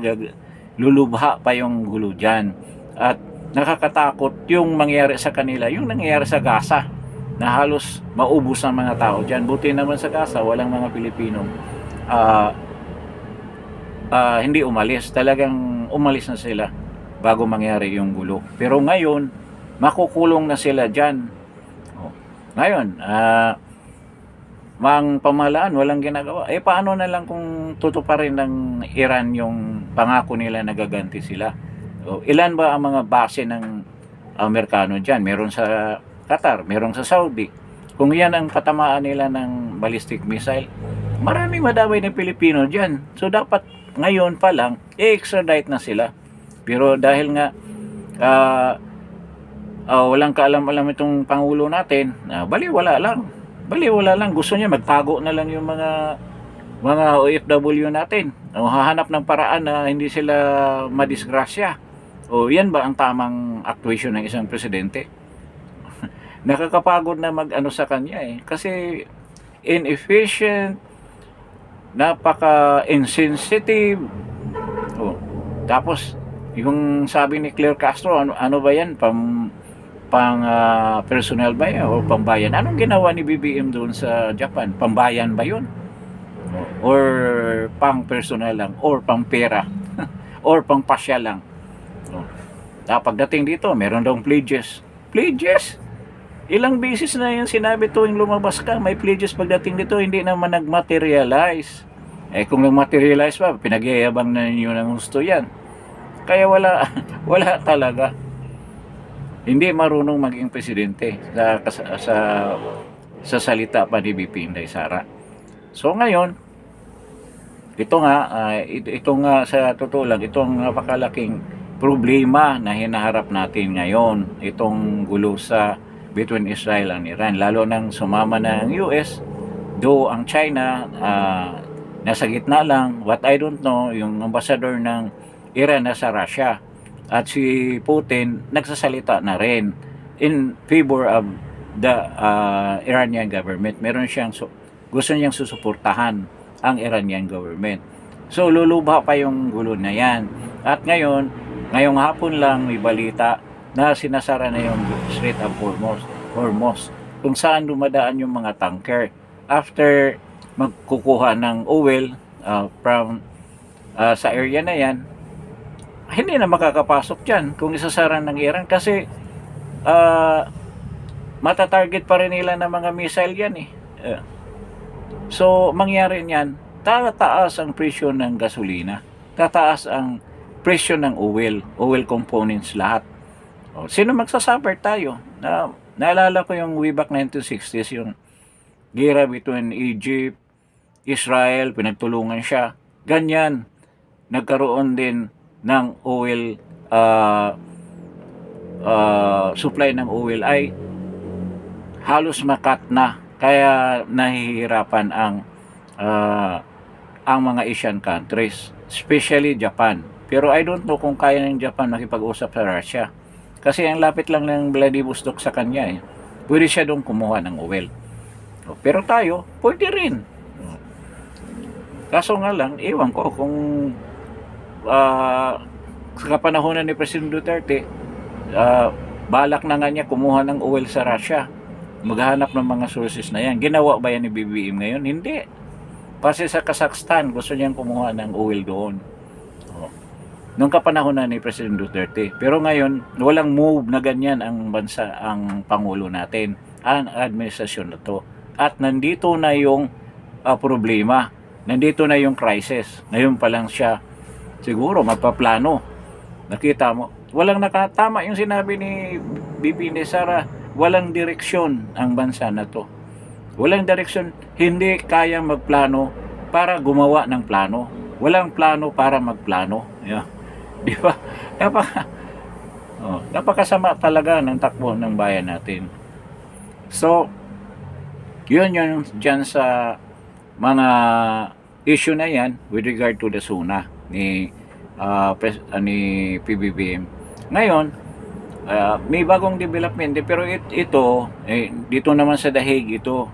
lulubha pa yung gulo dyan. At nakakatakot yung mangyari sa kanila, yung nangyayari sa Gaza, na halos maubos ang mga tao dyan. Buti naman sa Gaza walang mga Pilipino hindi umalis. Talagang umalis na sila bago mangyari yung gulo. Pero ngayon, makukulong na sila dyan. Ngayon, mang pamahalaan, walang ginagawa. Paano na lang kung tutuparin ng Iran yung pangako nila na gaganti sila? Ilan ba ang mga base ng Amerikano dyan? Meron sa Qatar, meron sa Saudi. Kung yan ang patamaan nila ng ballistic missile, maraming madamay ng Pilipino dyan. So dapat ngayon pa lang, i-extradite na sila. Pero dahil nga walang kaalam-alam itong Pangulo natin, baliwala lang. Gusto niya magtago na lang yung mga OFW natin. Hahanap ng paraan na hindi sila madisgrasya. Yan ba ang tamang actuation ng isang presidente? Nakakapagod na mag-ano sa kanya kasi inefficient, napaka-insensitive. Tapos yung sabi ni Claire Castro, ano ba yan? Pang personal ba yan o pambayan? Anong ginawa ni BBM doon sa Japan? Pambayan ba yun? Or pang personal lang? Or pang pera? Or pang pasya lang? Pagdating dito, meron daw pledges. Pledges? Ilang beses na yung sinabi tuwing lumabas ka, may pledges. Pagdating dito, hindi naman nagmaterialize. Kung nagmaterialize pa, pinagyayabang na ninyo ng gusto yan. Kaya wala wala talaga. Hindi marunong maging presidente sa salita pa ni BP Inday Sara. So ngayon, ito nga sa totoo lang, itong napakalaking problema na hinaharap natin ngayon, itong gulo sa between Israel and Iran, lalo nang sumama na ang US, though ang China nasa gitna lang. What I don't know, yung ambassador ng Iran nasa Russia, at si Putin nagsasalita na rin in favor of the Iranian government. Meron siyang gusto niyang susuportahan ang Iranian government. So lulubha pa yung gulo na yan. At ngayong hapon lang may balita na sinasara na yung Strait of Hormuz, kung saan dumadaan yung mga tanker after magkukuha ng oil from sa area na yan. Hindi na makakapasok dyan kung isasara ng Iran kasi matatarget pa rin nila ng mga missile yan eh. So mangyari niyan, tataas ang presyo ng gasolina, tataas ang presyo ng oil components lahat. Sino magsasuffer? Tayo. Naalala ko yung way back 1960s, yung gera between Egypt, Israel, pinagtulungan siya. Ganyan, nagkaroon din ng oil, supply ng oil ay halos makat na. Kaya nahihirapan ang mga Asian countries, especially Japan. Pero I don't know kung kaya ng Japan makipag-usap sa Russia. Kasi ang lapit lang ng Vladivostok sa kanya eh. Pwede siya doon kumuha ng oil. Pero tayo, pwede rin. Kaso nga lang, ewan ko kung sa kapanahonan ni President Duterte, balak na nga niya kumuha ng oil sa Russia. Maghahanap ng mga sources na yan. Ginawa ba yan ni BBM ngayon? Hindi. Kasi sa Kazakhstan, gusto niyang kumuha ng oil doon. Nung kapanahonan ni President Duterte. Pero ngayon, walang move na ganyan ang bansa, ang Pangulo natin, ang administrasyon na to. At nandito na yung problema. Nandito na yung crisis. Ngayon pa lang siya siguro magpaplano. Nakita mo, walang nakatama yung sinabi ni BP Inday Sara. Walang direksyon ang bansa na to. Walang direksyon, hindi kayang magplano para gumawa ng plano. Walang plano para magplano. Yeah. Di ba? Napakasama talaga ng takbo ng bayan natin. So, yun dyan sa mga issue na yan with regard to the SUNA ni PBBM. Ngayon, may bagong development pero ito dito naman sa The Hague ito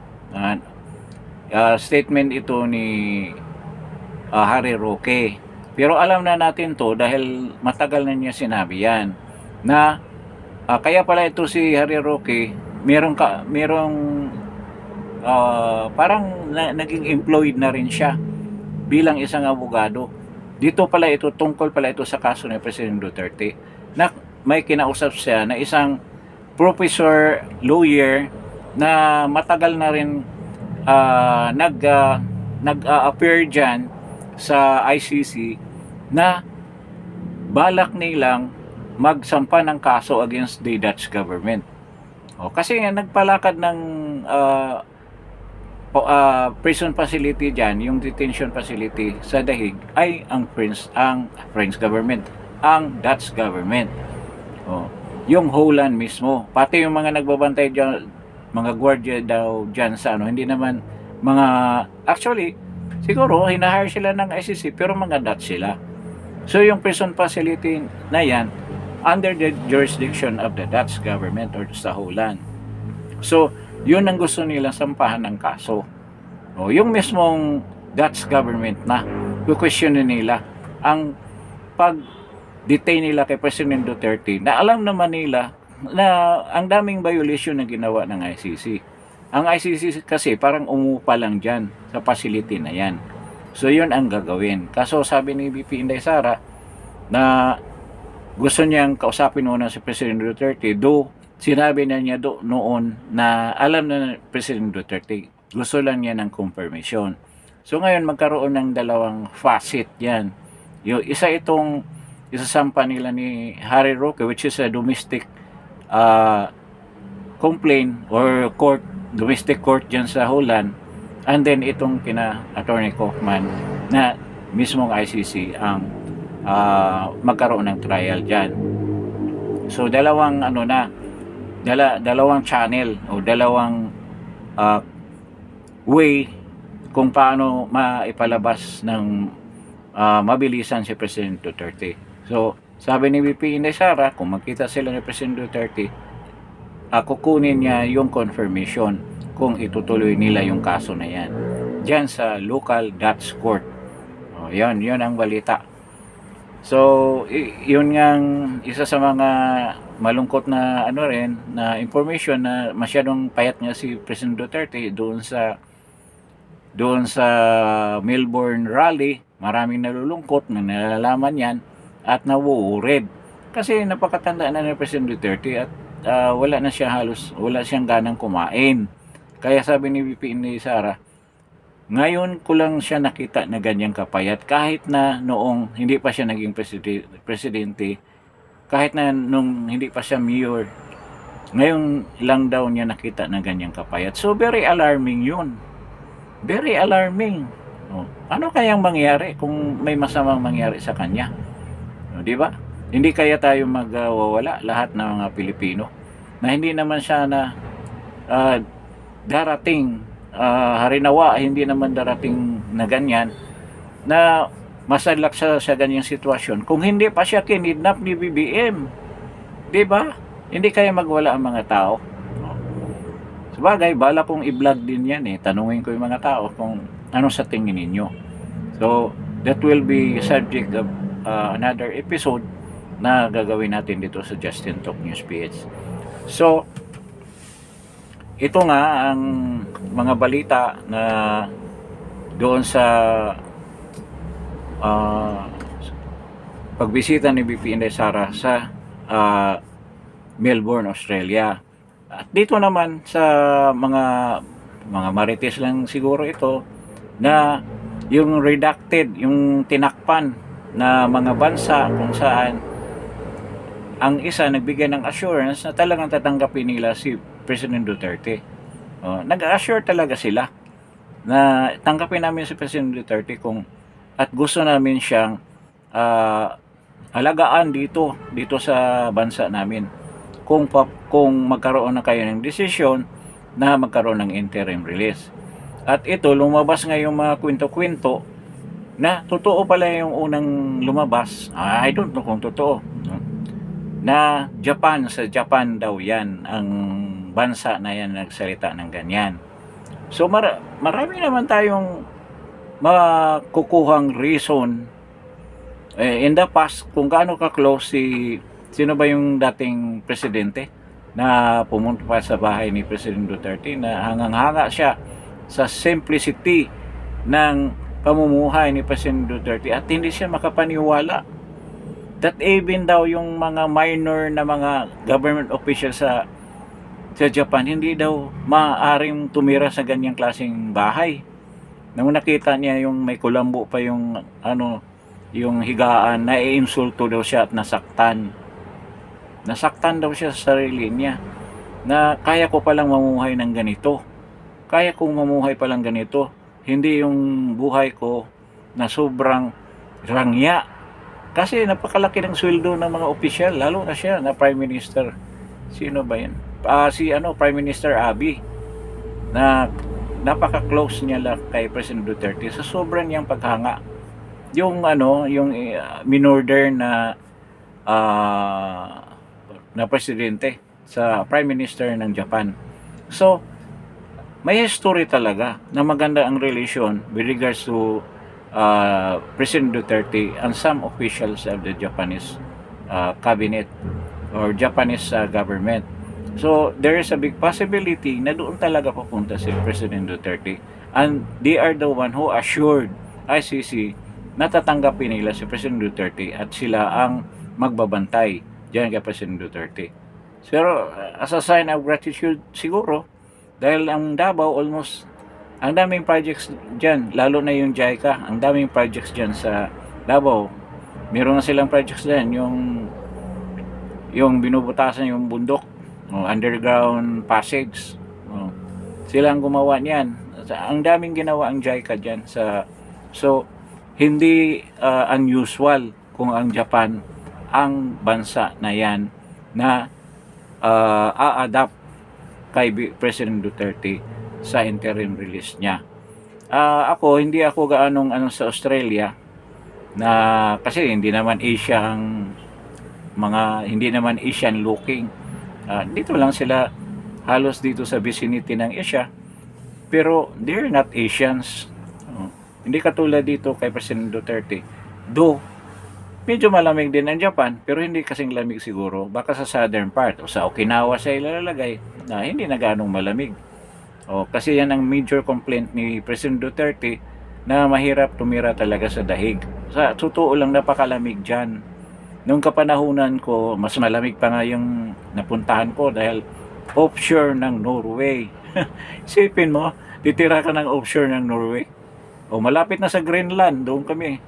statement ito ni Harry Roque, pero alam na natin to dahil matagal na niya sinabi yan na kaya pala ito si Harry Roque merong parang naging employed na rin siya bilang isang abogado. Dito pala ito, tungkol pala ito sa kaso ni President Duterte na may kinausap siya na isang professor lawyer na matagal na rin nag-appear dyan sa ICC na balak nilang magsampa ng kaso against the Dutch government. Kasi nagpalakad ng prison facility dyan, yung detention facility sa The Hague ay ang French government, ang Dutch government. Yung Holland mismo, pati yung mga nagbabantay dyan, mga gwardiya daw dyan sa hindi naman mga, actually, siguro hinahire sila ng ICC pero mga Dutch sila. So yung prison facility na yan, under the jurisdiction of the Dutch government or sa Holland. So, yun ang gusto nila sampahan ng kaso. Yung mismong Dutch government na question nila ang pag-detain nila kay President Duterte na alam naman nila na ang daming violation na ginawa ng ICC. Ang ICC kasi parang umupa lang dyan sa facility na yan. So yun ang gagawin. Kaso sabi ni BP Inday Sara na gusto niyang kausapin muna si President Duterte, do sinabi na niya noon na alam na President Duterte, gusto lang niya ng confirmation. So ngayon magkaroon ng dalawang facet yan. Yung isa itong isasampa nila ni Harry Roque, which is a domestic uh, complaint or domestic court dyan sa Holland, and then itong kina Attorney Kaufman na mismong ICC ang magkaroon ng trial dyan. So dalawang dalawang channel o dalawang way kung paano maipalabas ng mabilisan si President Duterte. So sabi ni VP Inday Sara, kung magkita sila ni President Duterte, kukunin niya yung confirmation kung itutuloy nila yung kaso na yan dyan sa local Dutch court. Yun ang balita. So yun ngang isa sa mga malungkot na na information na masyadong payat nga si President Duterte doon sa Melbourne rally. Maraming nalulungkot na nalalaman yan at nawuurid kasi napakatanda na ni President Duterte at wala siyang ganang kumain. Kaya sabi ni VP Inday Sara, ngayon ko lang siya nakita na ganyang kapayat, kahit na noong hindi pa siya naging presidente, kahit na nung hindi pa siya mayor, ngayon lang daw niya nakita na ganyang kapayat. So very alarming yun. Very alarming. Ano kayang mangyari kung may masamang mangyari sa kanya? Di ba? Hindi kaya tayo magwawala lahat ng mga Pilipino na hindi naman siya na darating harinawa, hindi naman darating na ganyan na masadlak sa ganyang sitwasyon kung hindi pa siya kinidnap ni BBM. Di ba? Hindi kaya magwala ang mga tao. Sabagay, bala pong i-vlog din yan tanungin ko yung mga tao kung ano sa tingin ninyo. So that will be subject of another episode na gagawin natin dito sa Justin Talk News PH. So ito nga ang mga balita na doon sa pagbisita ni VP Inday Sara sa Melbourne, Australia. At dito naman sa mga marites lang siguro ito na yung redacted, yung tinakpan na mga bansa kung saan ang isa nagbigay ng assurance na talagang tatanggapin nila si President Duterte. Nag-assure talaga sila na tanggapin namin si President Duterte at gusto namin siyang alagaan dito sa bansa namin kung magkaroon na kayo ng desisyon na magkaroon ng interim release. At ito, lumabas nga yung mga kwento-kwento na totoo pala yung unang lumabas. I don't know kung totoo. Na sa Japan daw yan, ang bansa na yan nagsalita ng ganyan. So marami naman tayong makukuhang reason in the past kung gaano ka-close sino ba yung dating presidente na pumunta pa sa bahay ni President Duterte na hangang-hanga siya sa simplicity ng pamumuhay ni President Duterte at hindi siya makapaniwala that even daw yung mga minor na mga government officials sa Japan hindi daw maaaring tumira sa ganyang klaseng bahay. Nung nakita niya yung may kulambo pa yung yung higaan, naiinsulto daw siya at nasaktan daw siya sa sarili niya na kaya ko palang mamuhay ng ganito, kaya kong mamuhay palang ganito, hindi yung buhay ko na sobrang rangya kasi napakalaki ng sweldo ng mga opisyal, lalo na siya na Prime Minister. Sino ba yan? Prime Minister Abiy na napaka-close niya lang kay President Duterte sa sobrang niyang paghanga. Yung minorder na presidente sa Prime Minister ng Japan. So may history talaga na maganda ang relation with regards to President Duterte and some officials of the Japanese cabinet or Japanese government. So there is a big possibility na doon talaga pupunta si President Duterte, and they are the one who assured ICC na tatanggapin nila si President Duterte at sila ang magbabantay diyan kay President Duterte. Pero as a sign of gratitude siguro, dahil ang Davao almost ang daming projects diyan, lalo na yung JICA, ang daming projects diyan sa Davao Meron na silang projects din, yung binubutasan yung bundok, underground passage. Sila ang gumawa niyan. Ang daming ginawa ang JICA diyan sa, so hindi unusual kung ang Japan ang bansa na yan na a-adapt kay President Duterte sa interim release niya. Hindi ako gaanong sa Australia, na kasi hindi naman Asia ang hindi naman Asian looking. Dito lang sila, halos dito sa vicinity ng Asia, pero they're not Asians. Hindi katulad dito kay President Duterte. Though medyo malamig din ang Japan, pero hindi kasing lamig siguro. Baka sa southern part o sa Okinawa sa ilalagay na hindi na ganong malamig. Kasi yan ang major complaint ni President Duterte, na mahirap tumira talaga sa dahig. Sa totoo lang, napakalamig dyan. Nung kapanahunan ko, mas malamig pa nga yung napuntahan ko dahil offshore ng Norway. Isipin mo, titira ka ng offshore ng Norway. Malapit na sa Greenland, doon kami.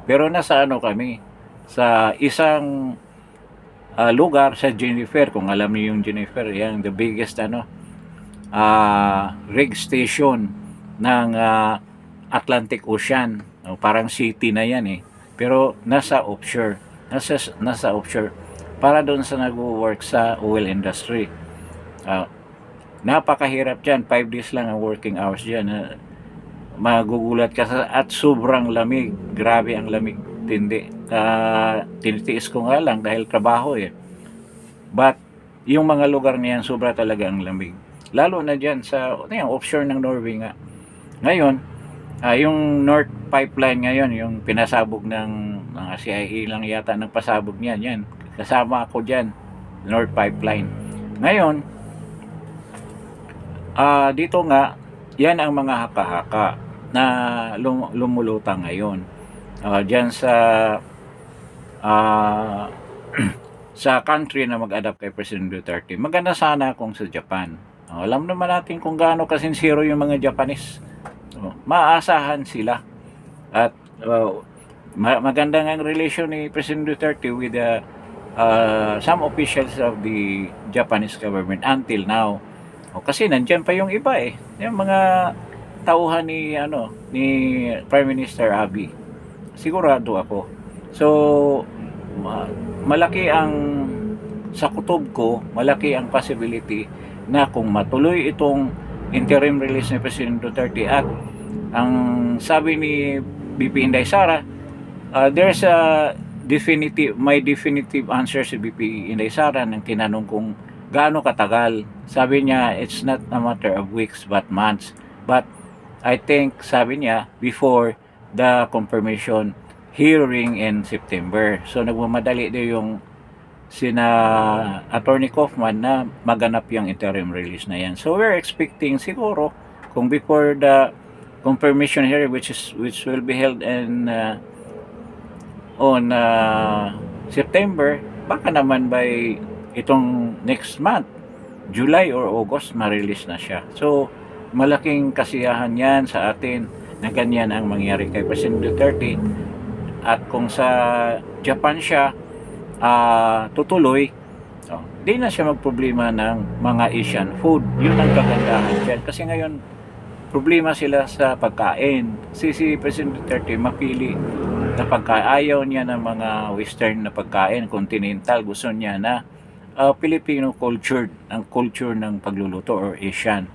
Pero nasa kami, sa isang lugar sa Jennifer, kung alam niyo yung Jennifer, yan the biggest rig station ng Atlantic Ocean. Parang city na yan pero nasa offshore, nasa offshore, para doon sa nag-work sa oil industry. Napakahirap dyan, 5 days lang ang working hours dyan. Magugulat ka at sobrang lamig, grabe ang lamig, tindi. Tinitiis ko nga lang dahil trabaho but yung mga lugar niyan sobra talaga ang lamig, lalo na dyan sa offshore ng Norway nga. Ngayon yung North Pipeline ngayon, yung pinasabog ng mga CIA lang yata ng pasabog niyan, yan kasama ako dyan, North Pipeline. Ngayon dito nga, yan ang mga haka-haka na lumulutang ngayon dyan sa sa country na mag-adapt kay President Duterte. Maganda sana kung sa Japan. Alam naman natin kung gaano kasinsiro yung mga Japanese. Maasahan sila. At maganda nga ang relation ni President Duterte with some officials of the Japanese government until now. Kasi nandyan pa yung iba yung mga tauhan ni Prime Minister Abe. Sigurado ako. So malaki ang, sa kutob ko, malaki ang possibility na kung matuloy itong interim release ni President Duterte, at ang sabi ni BP Inday Sara, there's a may definitive answer si BP Inday Sara nang tinanong kung gaano katagal. Sabi niya, it's not a matter of weeks but months. But I think, sabi niya, before the confirmation hearing in September. So nagmamadali din yung sina Attorney Kaufman na maganap yung interim release na yan. So we're expecting siguro kung before the confirmation hearing, which will be held on September, baka naman by itong next month, July or August, ma-release na siya. So malaking kasiyahan yan sa atin na ganyan ang mangyari kay President Duterte. At kung sa Japan siya tutuloy, di na siya magproblema ng mga Asian food. Yun ang kagandahan dyan. Kasi ngayon, problema sila sa pagkain. Si President Duterte mapili na pagkain. Ayaw niya ng mga western na pagkain, continental. Gusto niya na Filipino culture, ang culture ng pagluluto, or Asian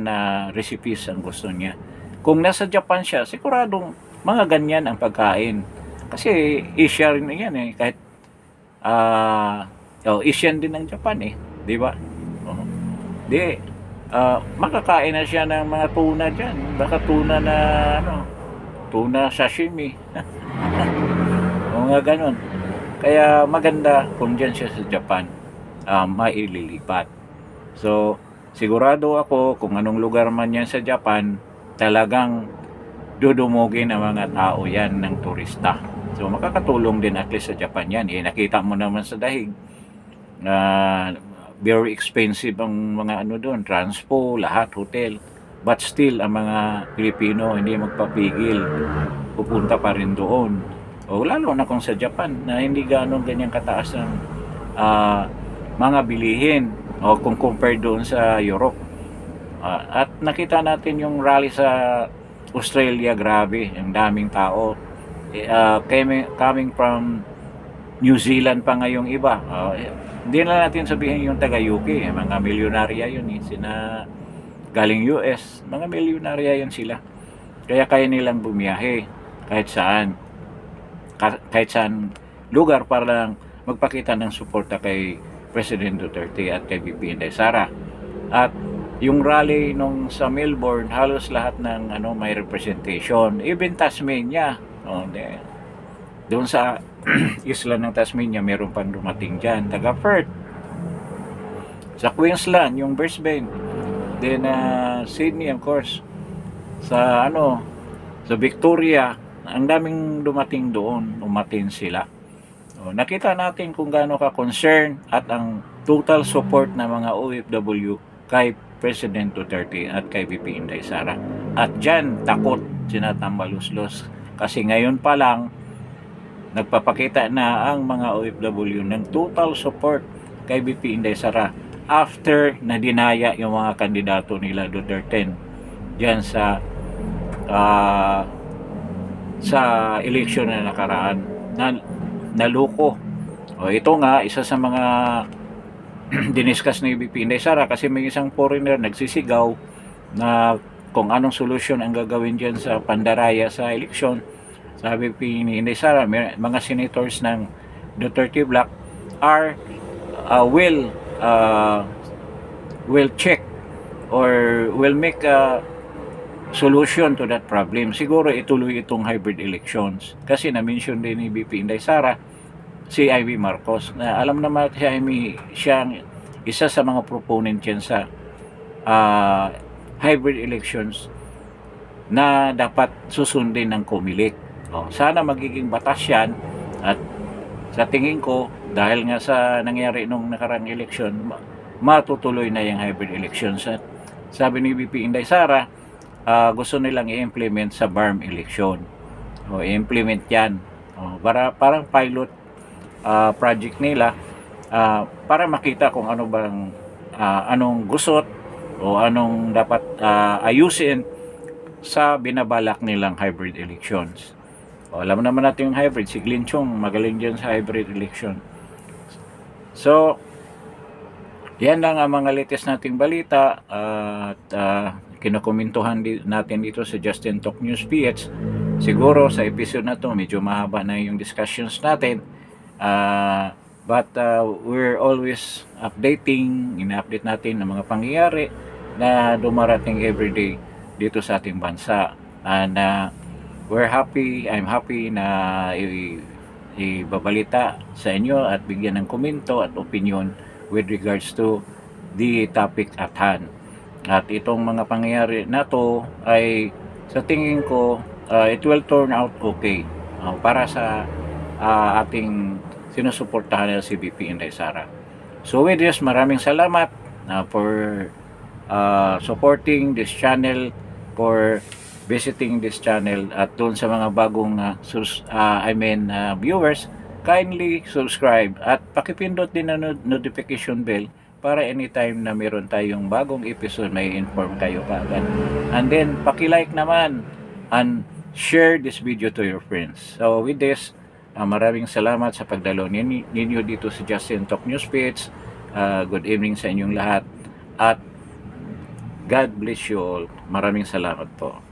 na recipes ang gusto niya. Kung nasa Japan siya, siguradong mga ganyan ang pagkain. Kasi Asia rin yan kahit Asian din ang Japan di ba? Makakain na siya ng mga tuna dyan. Baka tuna na tuna sashimi. Mga ganon. Kaya maganda kung dyan siya sa Japan maililipat. So sigurado ako kung anong lugar man yan sa Japan, talagang dudumugin ang mga tao yan ng turista. So makakatulong din at least sa Japan yan. Nakita mo naman sa dahig na very expensive ang mga doon, transpo, lahat, hotel. But still ang mga Pilipino hindi magpapigil, pupunta pa rin doon. O lalo na kung sa Japan na hindi ganong ganyan kataas ang ah, mga bilihin o kung compare doon sa Europe. At nakita natin yung rally sa Australia, grabe, ang daming tao. Coming from New Zealand pa ngayong iba. Hindi na natin sabihin yung taga UK, mga milyonarya yun sina galing US, mga milyonarya yun sila. Kaya kaya nilang bumiyahe kahit saan. Kahit saan lugar para lang magpakita ng suporta kay President Duterte at kay VP Inday Sara. At yung rally nung sa Melbourne, halos lahat ng may representation. Even Tasmania. Doon sa isla ng Tasmania, meron pang dumating dyan. Taga Perth. Sa Queensland, yung Brisbane. Then Sydney, of course. Sa sa Victoria, ang daming dumating doon, umatin sila. Nakita natin kung gaano ka-concern at ang total support ng mga OFW kay President Duterte at kay VP Inday Sara. At dyan, takot sinatambaluslos. Kasi ngayon pa lang, nagpapakita na ang mga OFW ng total support kay VP Inday Sara after na dinaya yung mga kandidato nila Duterte dyan sa election na nakaraan na naluko. Ito nga isa sa mga diniscuss ni VP Inday Sara kasi may isang foreigner nagsisigaw na kung anong solusyon ang gagawin dyan sa pandaraya sa eleksyon. Sabi VP Inday Sara, mga senators ng Duterte Bloc are will check or will make a solution to that problem. Siguro ituloy itong hybrid elections kasi na-mention din ni VP Inday Sara si Amy Marcos na alam naman si Amy siyang isa sa mga proponent yan sa hybrid elections na dapat susundin ng COMELEC. Sana magiging batas yan at sa tingin ko dahil nga sa nangyari nung nakarang election matutuloy na yung hybrid elections at sabi ni VP Inday Sara gusto nilang i-implement sa BARM election. I-implement yan. Parang pilot project nila para makita kung ano bang anong gusot o anong dapat ayusin sa binabalak nilang hybrid elections. Alam naman natin yung hybrid. Si Glenn Chong magaling dyan sa hybrid election. So, yan lang ang mga latest nating balita at kinakomentuhan natin dito sa Justin Talk News PH. Siguro sa episode na to medyo mahaba na yung discussions natin, but we're always updating, ina-update natin ng mga pangyayari na dumarating everyday dito sa ating bansa. And I'm happy na ibabalita sa inyo at bigyan ng komento at opinion with regards to the topic at hand. At itong mga pangyayari na to ay sa tingin ko it will turn out okay para sa ating sinusuportahan na si VP Inday Sara. So with this, maraming salamat for supporting this channel, for visiting this channel at doon sa mga bagong viewers, kindly subscribe at pakipindot din ang notification bell para anytime na meron tayong bagong episode may inform kayo kaagad. And then paki-like naman and share this video to your friends. So with this, maraming salamat sa pagdalo ninyo dito sa Justin Talk News Page. Good evening sa inyong lahat at God bless you all. Maraming salamat po.